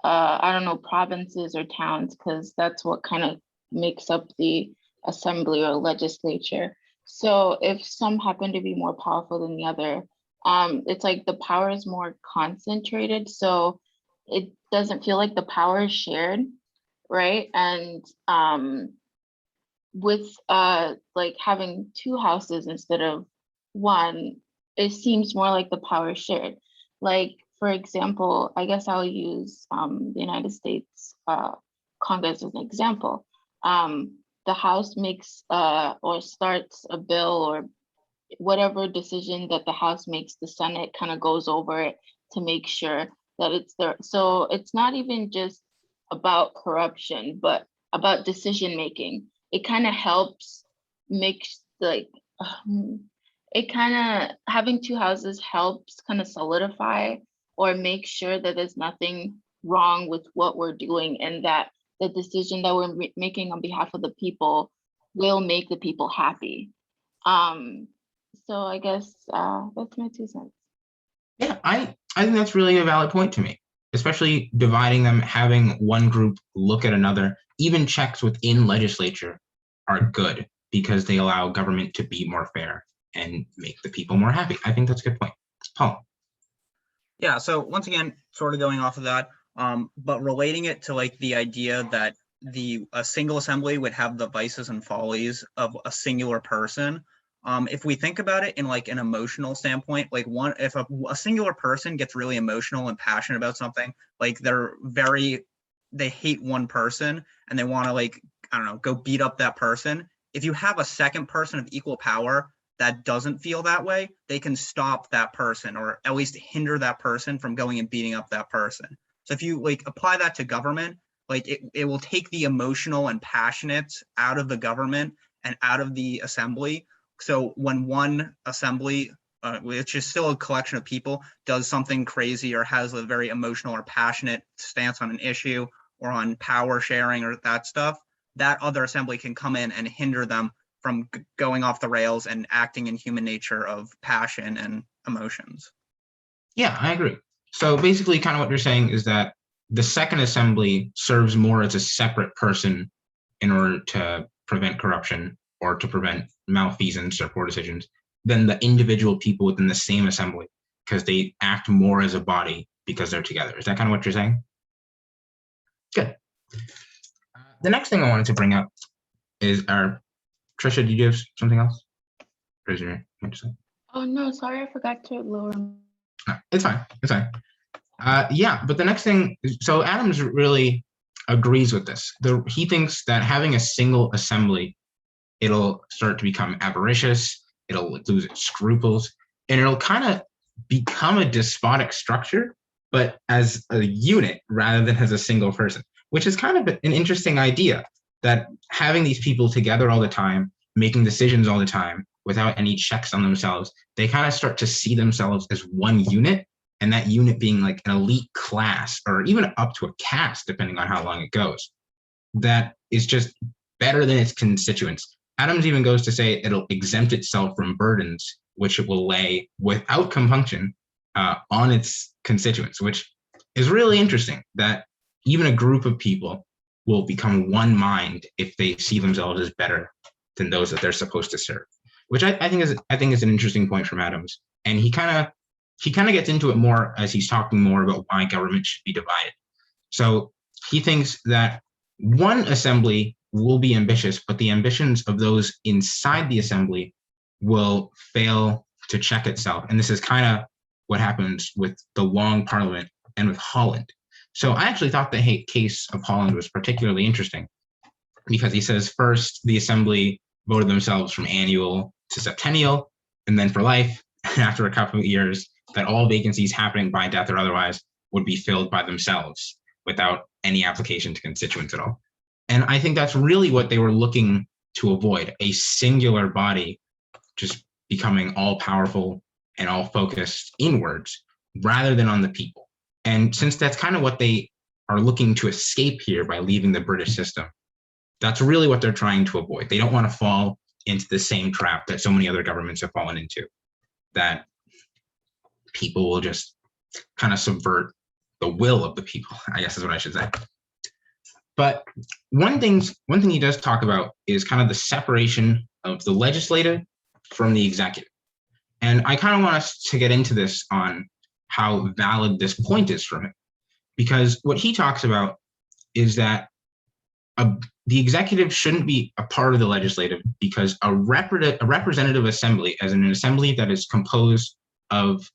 I don't know, provinces or towns, because that's what kind of makes up the assembly or legislature. So if some happen to be more powerful than the other, it's like the power is more concentrated. So it doesn't feel like the power is shared, right? And with like having two houses instead of one, it seems more like the power is shared. Like, for example, I guess I'll use the United States Congress as an example. The House makes or starts a bill or whatever decision that the House makes, the Senate kind of goes over it to make sure that it's there. So it's not even just about corruption, but about decision making. It kind of helps make like, it kind of, having two houses helps kind of solidify or make sure that there's nothing wrong with what we're doing, and that the decision that we're making on behalf of the people will make the people happy. So I guess that's my 2 cents. Yeah, I think that's really a valid point to me, especially dividing them, having one group look at another. Even checks within legislature are good because they allow government to be more fair and make the people more happy. I think that's a good point. Paul. Yeah, so once again, sort of going off of that, but relating it to like the idea that a single assembly would have the vices and follies of a singular person. If we think about it in like an emotional standpoint, like if a singular person gets really emotional and passionate about something, like they hate one person and they want to, like, I don't know, go beat up that person. If you have a second person of equal power that doesn't feel that way, they can stop that person or at least hinder that person from going and beating up that person. So if you like apply that to government, like it will take the emotional and passionate out of the government and out of the assembly. So when one assembly, which is still a collection of people, does something crazy or has a very emotional or passionate stance on an issue or on power sharing or that stuff, that other assembly can come in and hinder them from going off the rails and acting in human nature of passion and emotions. Yeah, I agree. So basically kind of what you're saying is that the second assembly serves more as a separate person in order to prevent corruption or to prevent malfeasance or poor decisions than the individual people within the same assembly, because they act more as a body because they're together. Is that kind of what you're saying? Good. The next thing I wanted to bring up is Trisha, did you have something else? Raise your hand. Oh no, sorry, I forgot to lower. No, it's fine. It's fine. Yeah, but the next thing, so Adams really agrees with this. He thinks that having a single assembly, it'll start to become avaricious, it'll lose its scruples, and it'll kind of become a despotic structure, but as a unit rather than as a single person, which is kind of an interesting idea, that having these people together all the time, making decisions all the time without any checks on themselves, they kind of start to see themselves as one unit, and that unit being like an elite class or even up to a caste, depending on how long it goes, that is just better than its constituents. Adams even goes to say it'll exempt itself from burdens, which it will lay without compunction on its constituents, which is really interesting, that even a group of people will become one mind if they see themselves as better than those that they're supposed to serve, which I think is an interesting point from Adams. And he kind of gets into it more as he's talking more about why government should be divided. So he thinks that one assembly will be ambitious, but the ambitions of those inside the assembly will fail to check itself. And this is kind of what happens with the Long Parliament and with Holland. So I actually thought the case of Holland was particularly interesting, because he says first the assembly voted themselves from annual to septennial, and then for life, and after a couple of years, that all vacancies happening by death or otherwise would be filled by themselves without any application to constituents at all. And I think that's really what they were looking to avoid, a singular body just becoming all powerful and all focused inwards rather than on the people. And since that's kind of what they are looking to escape here by leaving the British system, That's really what they're trying to avoid. They don't want to fall into the same trap that so many other governments have fallen into, that people will just kind of subvert the will of the people, I guess is what I should say. But one thing he does talk about is kind of the separation of the legislative from the executive. And I kind of want us to get into this on how valid this point is from him. Because what he talks about is that the executive shouldn't be a part of the legislative, because a representative assembly, as in an assembly that is composed of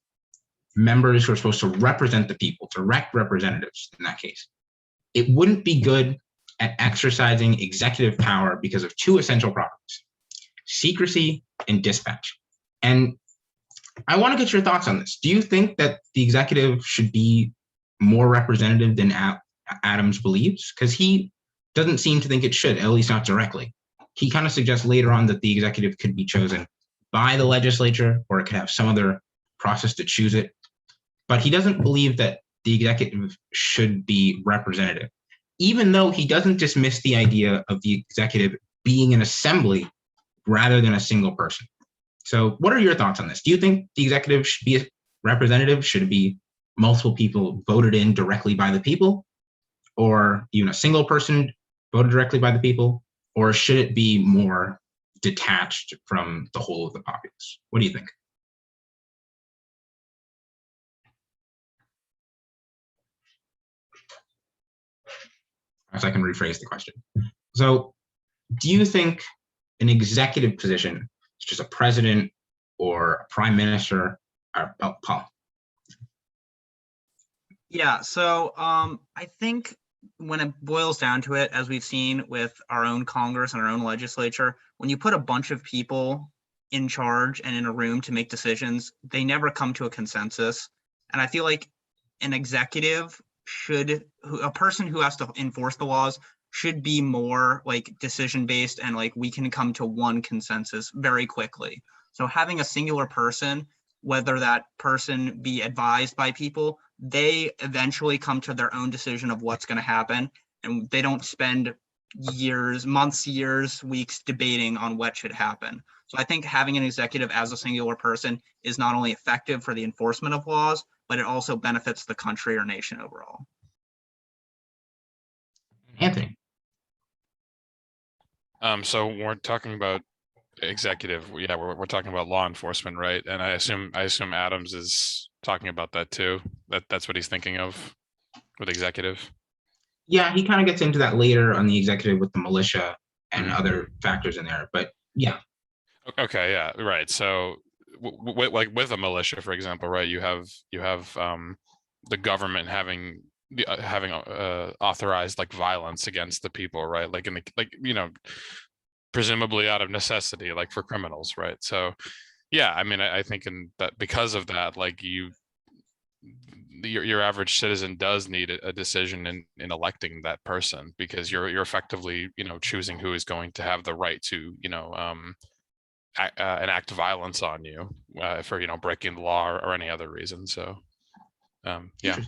members who are supposed to represent the people, direct representatives in that case, it wouldn't be good at exercising executive power because of two essential properties: secrecy and dispatch. And I want to get your thoughts on this. Do you think that the executive should be more representative than Adams believes? Because he doesn't seem to think it should, at least not directly. He kind of suggests later on that the executive could be chosen by the legislature, or it could have some other process to choose it. But he doesn't believe that the executive should be representative, even though he doesn't dismiss the idea of the executive being an assembly rather than a single person. So what are your thoughts on this? Do you think the executive should be a representative? Should it be multiple people voted in directly by the people, or even a single person voted directly by the people? Or should it be more detached from the whole of the populace? What do you think? Perhaps I can rephrase the question. So do you think an executive position, such as a president or a prime minister, or Paul? Yeah, so I think when it boils down to it, as we've seen with our own Congress and our own legislature, when you put a bunch of people in charge and in a room to make decisions, they never come to a consensus. And I feel like an executive a person who has to enforce the laws should be more like decision based, and like we can come to one consensus very quickly. So having a singular person, whether that person be advised by people, they eventually come to their own decision of what's going to happen, and they don't spend months, years, weeks debating on what should happen. So I think having an executive as a singular person is not only effective for the enforcement of laws, but it also benefits the country or nation overall. Anthony. So we're talking about executive. Yeah, we're talking about law enforcement, right? And I assume Adams is talking about that too. That's what he's thinking of with executive. Yeah, he kind of gets into that later on the executive with the militia and other factors in there. But yeah. Okay. Yeah. Right. So like with a militia, for example, right? You have the government having authorized like violence against the people, right? Like presumably out of necessity, like for criminals, right? So yeah, I mean, I think in that because of that, like your average citizen does need a decision in electing that person, because you're effectively choosing who is going to have the right to enact violence on you for breaking the law or any other reason. So yeah.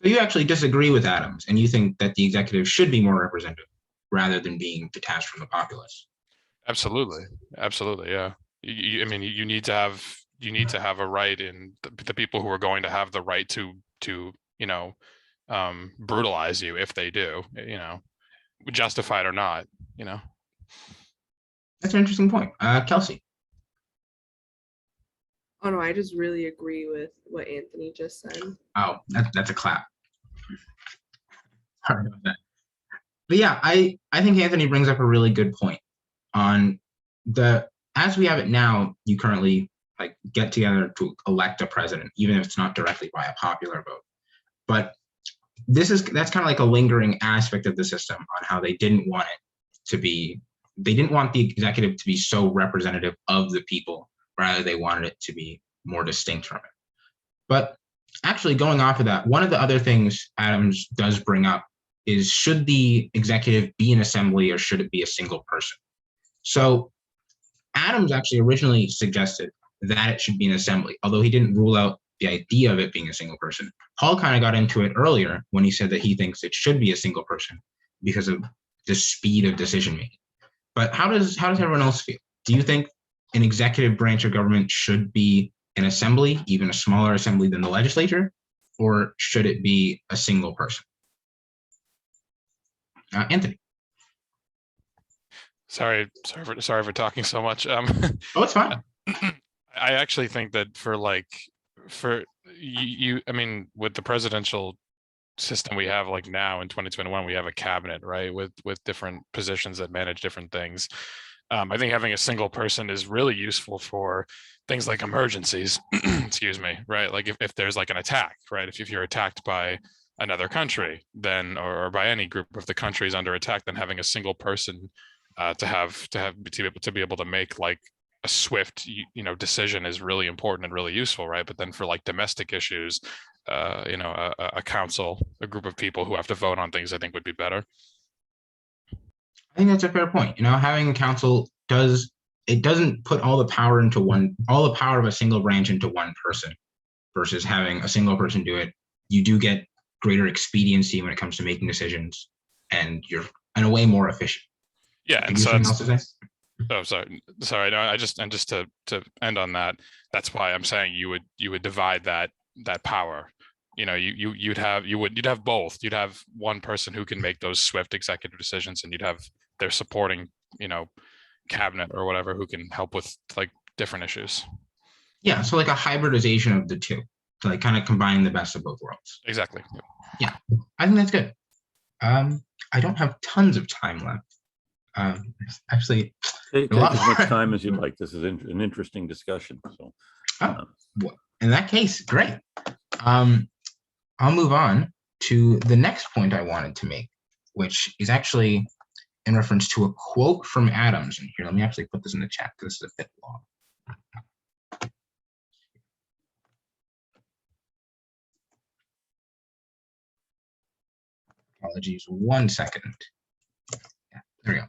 So you actually disagree with Adams, and you think that the executive should be more representative rather than being detached from the populace. Absolutely, yeah. I mean, you need to have a right in the people who are going to have the right to brutalize you if they do, justified or not, That's an interesting point. Kelsey. Oh no, I just really agree with what Anthony just said. Oh, that's a clap. Sorry about that. But yeah, I think Anthony brings up a really good point on as we have it now, you currently like get together to elect a president, even if it's not directly by a popular vote. But that's kind of like a lingering aspect of the system on how they didn't want the executive to be so representative of the people, rather they wanted it to be more distinct from it. But actually, going off of that, one of the other things Adams does bring up is, should the executive be an assembly or should it be a single person? So Adams actually originally suggested that it should be an assembly, although he didn't rule out the idea of it being a single person. Paul kind of got into it earlier when he said that he thinks it should be a single person because of the speed of decision making. But how does everyone else feel? Do you think an executive branch of government should be an assembly, even a smaller assembly than the legislature, or should it be a single person? Anthony. Sorry for talking so much. Oh, it's fine. I actually think that for you, I mean, with the presidential system we have like now in 2021, we have a cabinet, right, with different positions that manage different things. I think having a single person is really useful for things like emergencies, excuse me, right? Like if there's like an attack, right? If you're attacked by another country, then or by any group of the countries under attack, then having a single person to be able to make like a swift decision is really important and really useful, right? But then for like domestic issues, a council, a group of people who have to vote on things, I think would be better. I think that's a fair point. Having a council doesn't put all the power of a single branch into one person versus having a single person do it. You do get greater expediency when it comes to making decisions, and you're in a way more efficient. Yeah, and so sorry. No, I just to end on that. That's why I'm saying you would divide that power. You'd have both. You'd have one person who can make those swift executive decisions, and you'd have their supporting, cabinet or whatever who can help with like different issues. Yeah, so like a hybridization of the two, to like kind of combine the best of both worlds. Exactly. Yeah, I think that's good. I don't have tons of time left. Actually, take as much time as you'd like. This is an interesting discussion. So, well, in that case, great. I'll move on to the next point I wanted to make, which is actually in reference to a quote from Adams. And here, let me actually put this in the chat because this is a bit long. Apologies, 1 second. Yeah, there we go.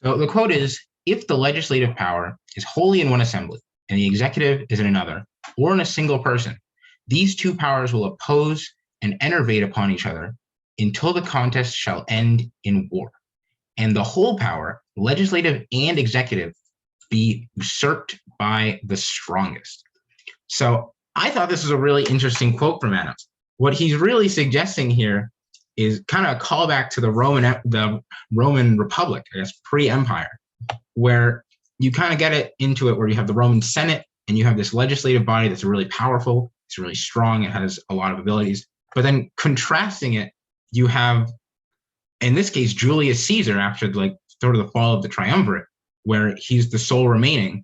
So the quote is, if the legislative power is wholly in one assembly and the executive is in another, or in a single person, these two powers will oppose and enervate upon each other until the contest shall end in war, and the whole power, legislative and executive, be usurped by the strongest. So I thought this was a really interesting quote from Adams. What he's really suggesting here is kind of a callback to the Roman Republic, I guess, pre-empire, where you kind of get it into it where you have the Roman Senate and you have this legislative body that's really powerful, it's really strong, it has a lot of abilities. But then contrasting it, you have, in this case, Julius Caesar after like sort of the fall of the triumvirate, where he's the sole remaining.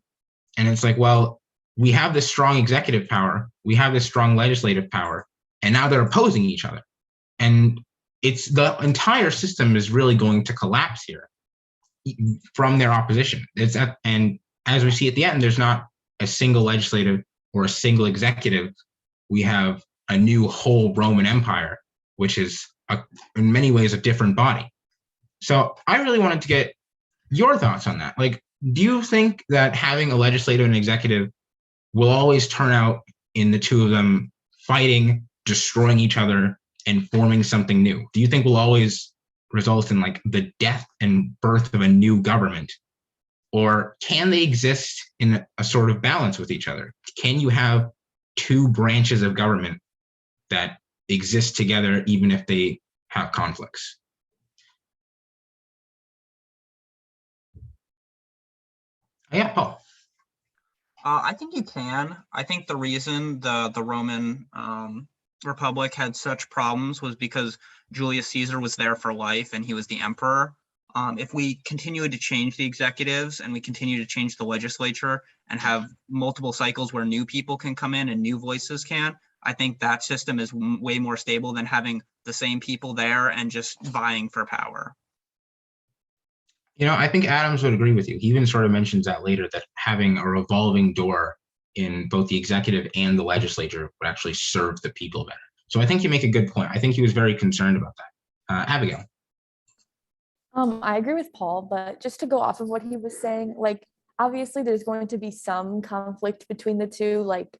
And it's like, well, we have this strong executive power, we have this strong legislative power, and now they're opposing each other. And it's the entire system is really going to collapse here from their opposition. And as we see at the end, there's not a single legislative or a single executive. We have a new whole Roman Empire, which is in many ways a different body. So I really wanted to get your thoughts on that. Like, do you think that having a legislative and executive will always turn out in the two of them fighting, destroying each other, and forming something new? Do you think will always result in like the death and birth of a new government? Or can they exist in a sort of balance with each other? Can you have two branches of government that exist together even if they have conflicts? Yeah, Paul. I think you can. I think the reason the Roman Republic had such problems was because Julius Caesar was there for life and he was the emperor. If we continue to change the executives and we continue to change the legislature and have multiple cycles where new people can come in and new voices can, I think that system is way more stable than having the same people there and just vying for power. I think Adams would agree with you. He even sort of mentions that later, that having a revolving door in both the executive and the legislature would actually serve the people better. So I think you make a good point. I think he was very concerned about that. Abigail. I agree with Paul, but just to go off of what he was saying, like, obviously there's going to be some conflict between the two, like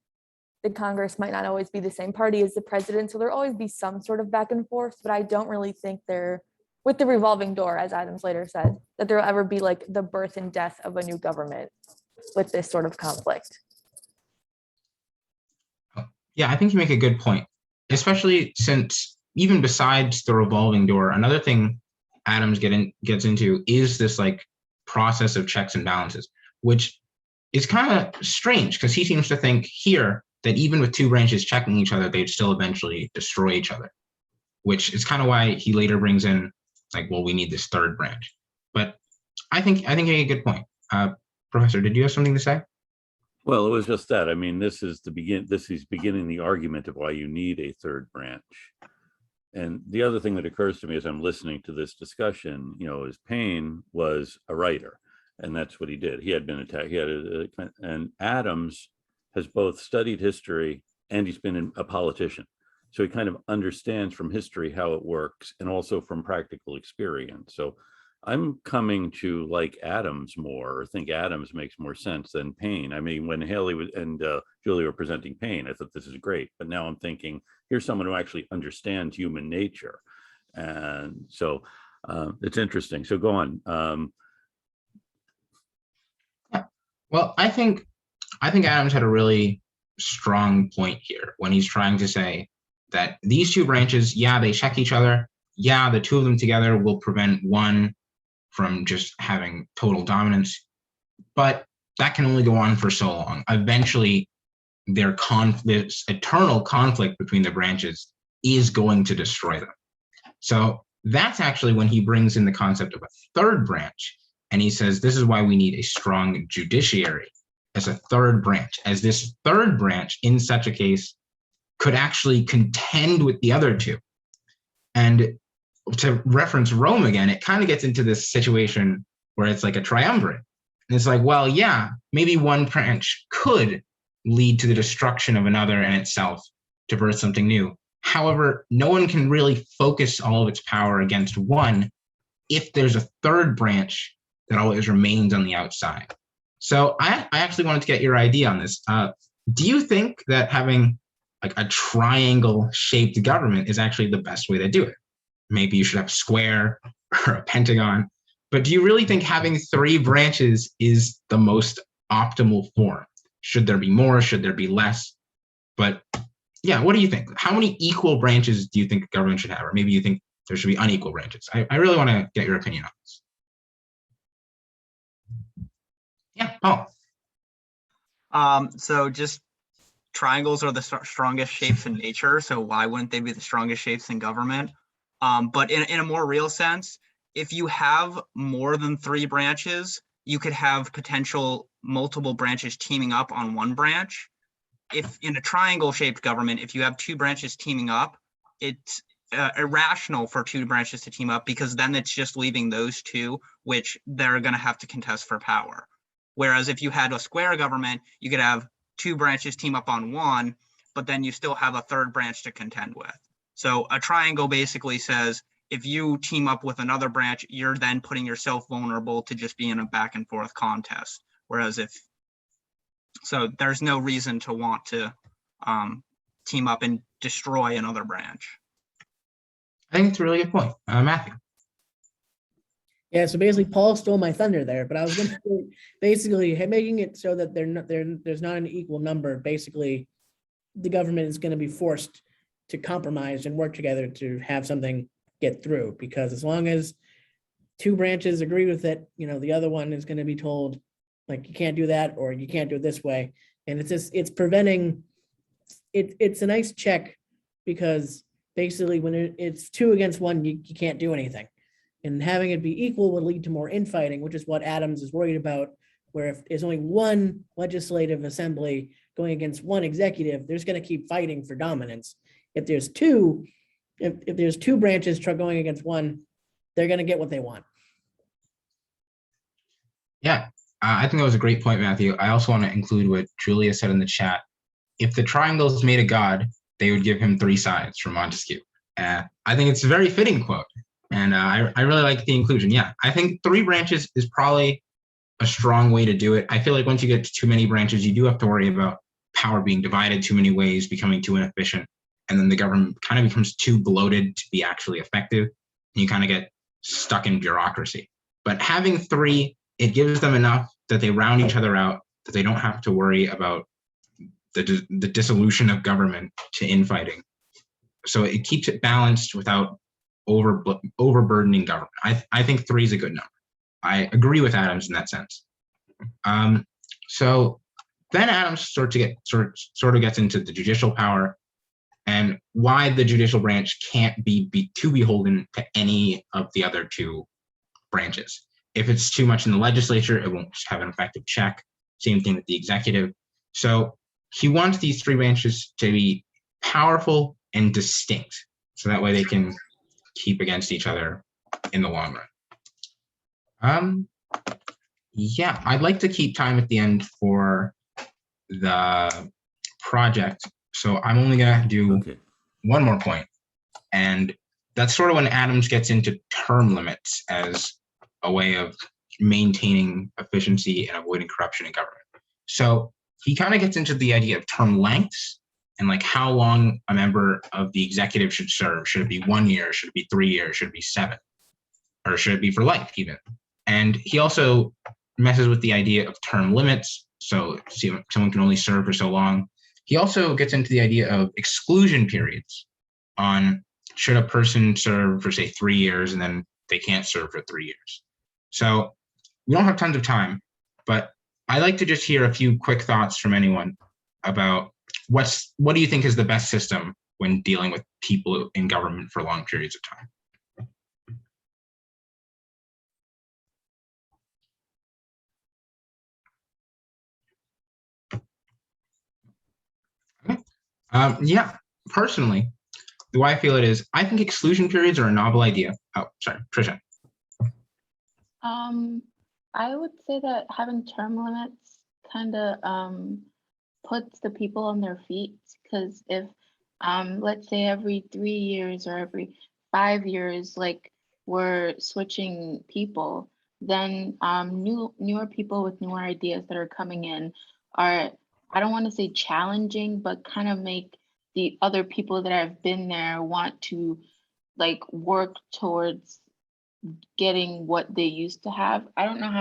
the Congress might not always be the same party as the president, so there'll always be some sort of back and forth, but I don't really think they're with the revolving door, as Adams later said, that there will ever be like the birth and death of a new government with this sort of conflict. Yeah, I think you make a good point, especially since even besides the revolving door, another thing Adams gets into is this like process of checks and balances, which is kind of strange because he seems to think here that even with two branches checking each other, they'd still eventually destroy each other, which is kind of why he later brings in like, well, we need this third branch. But I think you make a good point. Professor, did you have something to say? Well, it was just that. I mean, this is beginning the argument of why you need a third branch. And the other thing that occurs to me as I'm listening to this discussion, is Paine was a writer, and that's what he did. He had been attacked. And Adams has both studied history and he's been a politician. So he kind of understands from history how it works and also from practical experience. So I'm coming to like Adams more, or think Adams makes more sense than Paine. I mean, when Haley and Julie were presenting Paine, I thought this is great. But now I'm thinking, here's someone who actually understands human nature. And so it's interesting. So go on. Well, I think Adams had a really strong point here when he's trying to say that these two branches, yeah, they check each other. Yeah, the two of them together will prevent one from just having total dominance, but that can only go on for so long. Eventually, this eternal conflict between the branches is going to destroy them. So that's actually when he brings in the concept of a third branch, and he says this is why we need a strong judiciary as a third branch, as this third branch in such a case could actually contend with the other two. And to reference Rome again, it kind of gets into this situation where it's like a triumvirate. And it's like, well, yeah, maybe one branch could lead to the destruction of another in itself to birth something new. However, no one can really focus all of its power against one if there's a third branch that always remains on the outside. So I actually wanted to get your idea on this. Do you think that having like a triangle-shaped government is actually the best way to do it? Maybe you should have a square or a pentagon, but do you really think having three branches is the most optimal form? Should there be more? Should there be less? But yeah, what do you think? How many equal branches do you think a government should have? Or maybe you think there should be unequal branches? I really want to get your opinion on this. Yeah, Paul. So just triangles are the strongest shapes in nature. So why wouldn't they be the strongest shapes in government? But in a more real sense, if you have more than three branches, you could have potential multiple branches teaming up on one branch. If in a triangle-shaped government, if you have two branches teaming up, it's irrational for two branches to team up because then it's just leaving those two, which they're going to have to contest for power. Whereas if you had a square government, you could have two branches team up on one, but then you still have a third branch to contend with. So a triangle basically says, if you team up with another branch, you're then putting yourself vulnerable to just be in a back and forth contest. Whereas so there's no reason to want to team up and destroy another branch. I think it's a really good point. Matthew. Yeah, so basically Paul stole my thunder there, but I was going to say basically making it so that there's not an equal number. Basically, the government is going to be forced to compromise and work together to have something get through, because as long as two branches agree with it, the other one is going to be told, like, you can't do that, or you can't do it this way. And it's preventing it. It's a nice check, because basically when it's two against one, you can't do anything. And having it be equal would lead to more infighting, which is what Adams is worried about, where if there's only one legislative assembly going against one executive, there's going to keep fighting for dominance. If there's two branches going against one, they're going to get what they want. Yeah, I think that was a great point, Matthew. I also want to include what Julia said in the chat. If the triangles made a god, they would give him three sides from Montesquieu. I think it's a very fitting quote. And I really like the inclusion. Yeah, I think three branches is probably a strong way to do it. I feel like once you get to too many branches, you do have to worry about power being divided too many ways, becoming too inefficient. And then the government kind of becomes too bloated to be actually effective. And you kind of get stuck in bureaucracy. But having three, it gives them enough that they round each other out, that they don't have to worry about the dissolution of government to infighting. So it keeps it balanced without overburdening government. I think three is a good number. I agree with Adams in that sense. So then Adams sort of gets into the judicial power and why the judicial branch can't be too beholden to any of the other two branches. If it's too much in the legislature, it won't have an effective check. Same thing with the executive. So he wants these three branches to be powerful and distinct, so that way they can keep against each other in the long run. Yeah, I'd like to keep time at the end for the project. So I'm only gonna do one more point. And that's sort of when Adams gets into term limits as a way of maintaining efficiency and avoiding corruption in government. So he kind of gets into the idea of term lengths and like how long a member of the executive should serve. Should it be 1 year? Should it be 3 years? Should it be 7? Or should it be for life even? And he also messes with the idea of term limits. So someone can only serve for so long. He also gets into the idea of exclusion periods on should a person serve for say 3 years and then they can't serve for 3 years. So we don't have tons of time, but I'd like to just hear a few quick thoughts from anyone about what do you think is the best system when dealing with people in government for long periods of time? Yeah, personally, the way I feel it is, I think exclusion periods are a novel idea. Oh, sorry, Trisha. I would say that having term limits kind of puts the people on their feet, because if let's say every 3 years or every 5 years, like we're switching people, then newer people with newer ideas that are coming in are, I don't want to say challenging, but kind of make the other people that have been there want to like work towards getting what they used to have. I don't know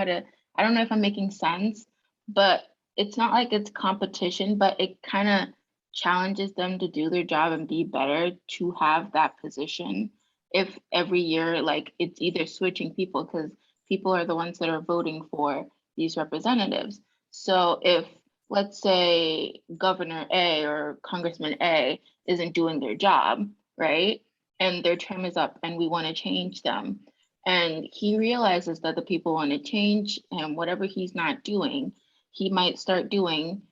if I'm making sense, but it's not like it's competition, but it kind of challenges them to do their job and be better to have that position. If every year, like it's either switching people, because people are the ones that are voting for these representatives. So if, let's say, Governor A or Congressman A isn't doing their job, right? And their term is up and we want to change them. And he realizes that the people want to change him, whatever he's not doing, he might start doing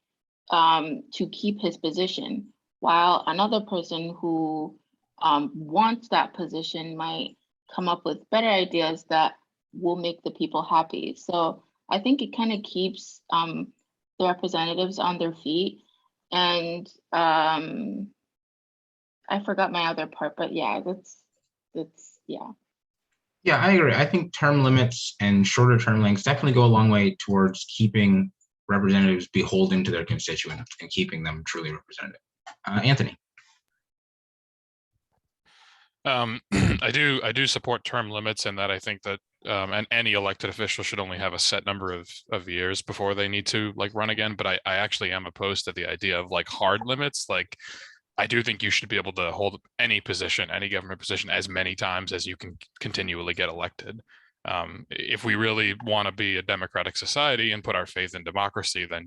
to keep his position, while another person who wants that position might come up with better ideas that will make the people happy. So I think it kind of keeps the representatives on their feet. And I forgot my other part, but yeah, that's yeah. Yeah, I agree. I think term limits and shorter term lengths definitely go a long way towards keeping representatives beholden to their constituents and keeping them truly representative. Anthony. I do support term limits, in that I think that and any elected official should only have a set number of years before they need to like run again. But I actually am opposed to the idea of like hard limits. Like I do think you should be able to hold any position, any government position, as many times as you can continually get elected. If we really want to be a democratic society and put our faith in democracy, then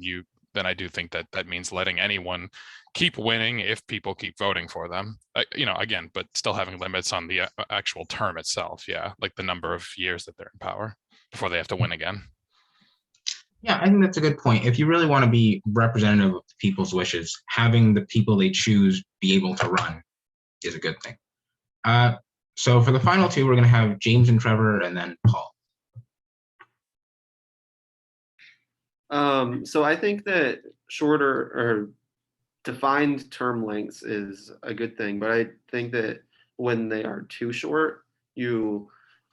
I do think that means letting anyone keep winning if people keep voting for them. Again, but still having limits on the actual term itself. Yeah, like the number of years that they're in power before they have to win again. Yeah, I think that's a good point. If you really want to be representative of people's wishes, having the people they choose be able to run is a good thing. So for the final two, we're going to have James and Trevor, and then Paul. So I think that shorter or defined term lengths is a good thing, but I think that when they are too short, you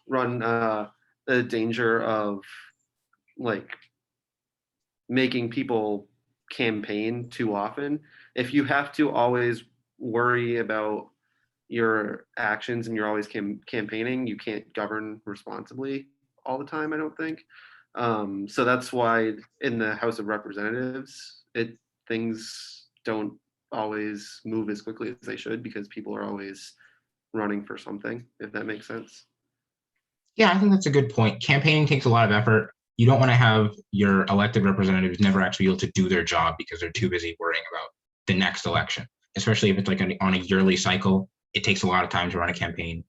run the danger of like making people campaign too often. If you have to always worry about your actions and you're always campaigning, you can't govern responsibly all the time, I don't think. So that's why in the House of Representatives, things don't always move as quickly as they should because people are always running for something, if that makes sense. Yeah, I think that's a good point. Campaigning takes a lot of effort. You don't want to have your elected representatives never actually be able to do their job because they're too busy worrying about the next election, especially if it's like on a yearly cycle. It takes a lot of time to run a campaign.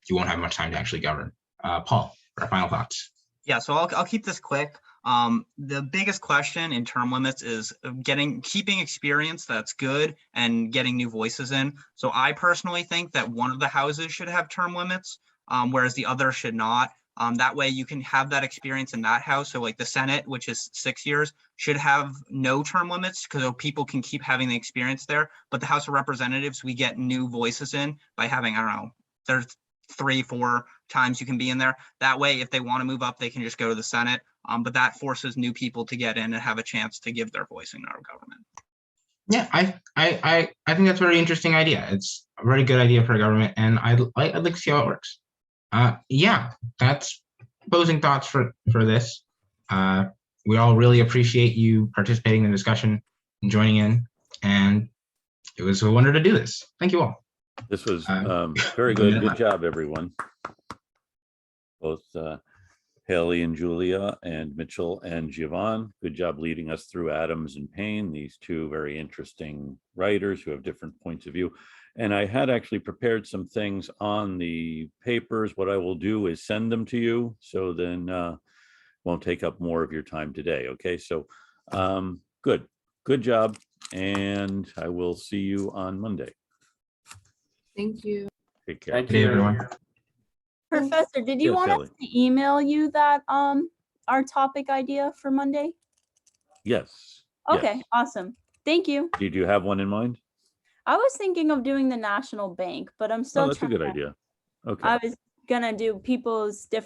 You won't have much time to actually govern. Paul, our final thoughts. Yeah, so I'll keep this quick. The biggest question in term limits is keeping experience that's good and getting new voices in. So I personally think that one of the houses should have term limits, whereas the other should not. That way you can have that experience in that house. So like the Senate, which is 6 years, should have no term limits because people can keep having the experience there. But the House of Representatives, we get new voices in by having, I don't know, there's 3-4 times you can be in there. That way, if they want to move up, they can just go to the Senate. But that forces new people to get in and have a chance to give their voice in our government. Yeah, I think that's a very interesting idea. It's a very good idea for a government, and I'd like to see how it works. Yeah, that's closing thoughts for this. We all really appreciate you participating in the discussion and joining in, and it was a wonder to do this. Thank you all. This was very good. Good job, everyone. Both Haley and Julia and Mitchell and Giovan. Good job leading us through Adams and Paine, these two very interesting writers who have different points of view. And I had actually prepared some things on the papers. What I will do is send them to you, so then won't take up more of your time today. Okay, so good job. And I will see you on Monday. Thank you. Take care. Thank Good day, you. everyone. Professor, did you Yes, want Haley. us to email you that our topic idea for Monday? Yes. Okay, yes. awesome. Thank you. Did you have one in mind? I was thinking of doing the national bank, but I'm still Oh, that's a trying good to, idea. Okay. I was gonna do people's different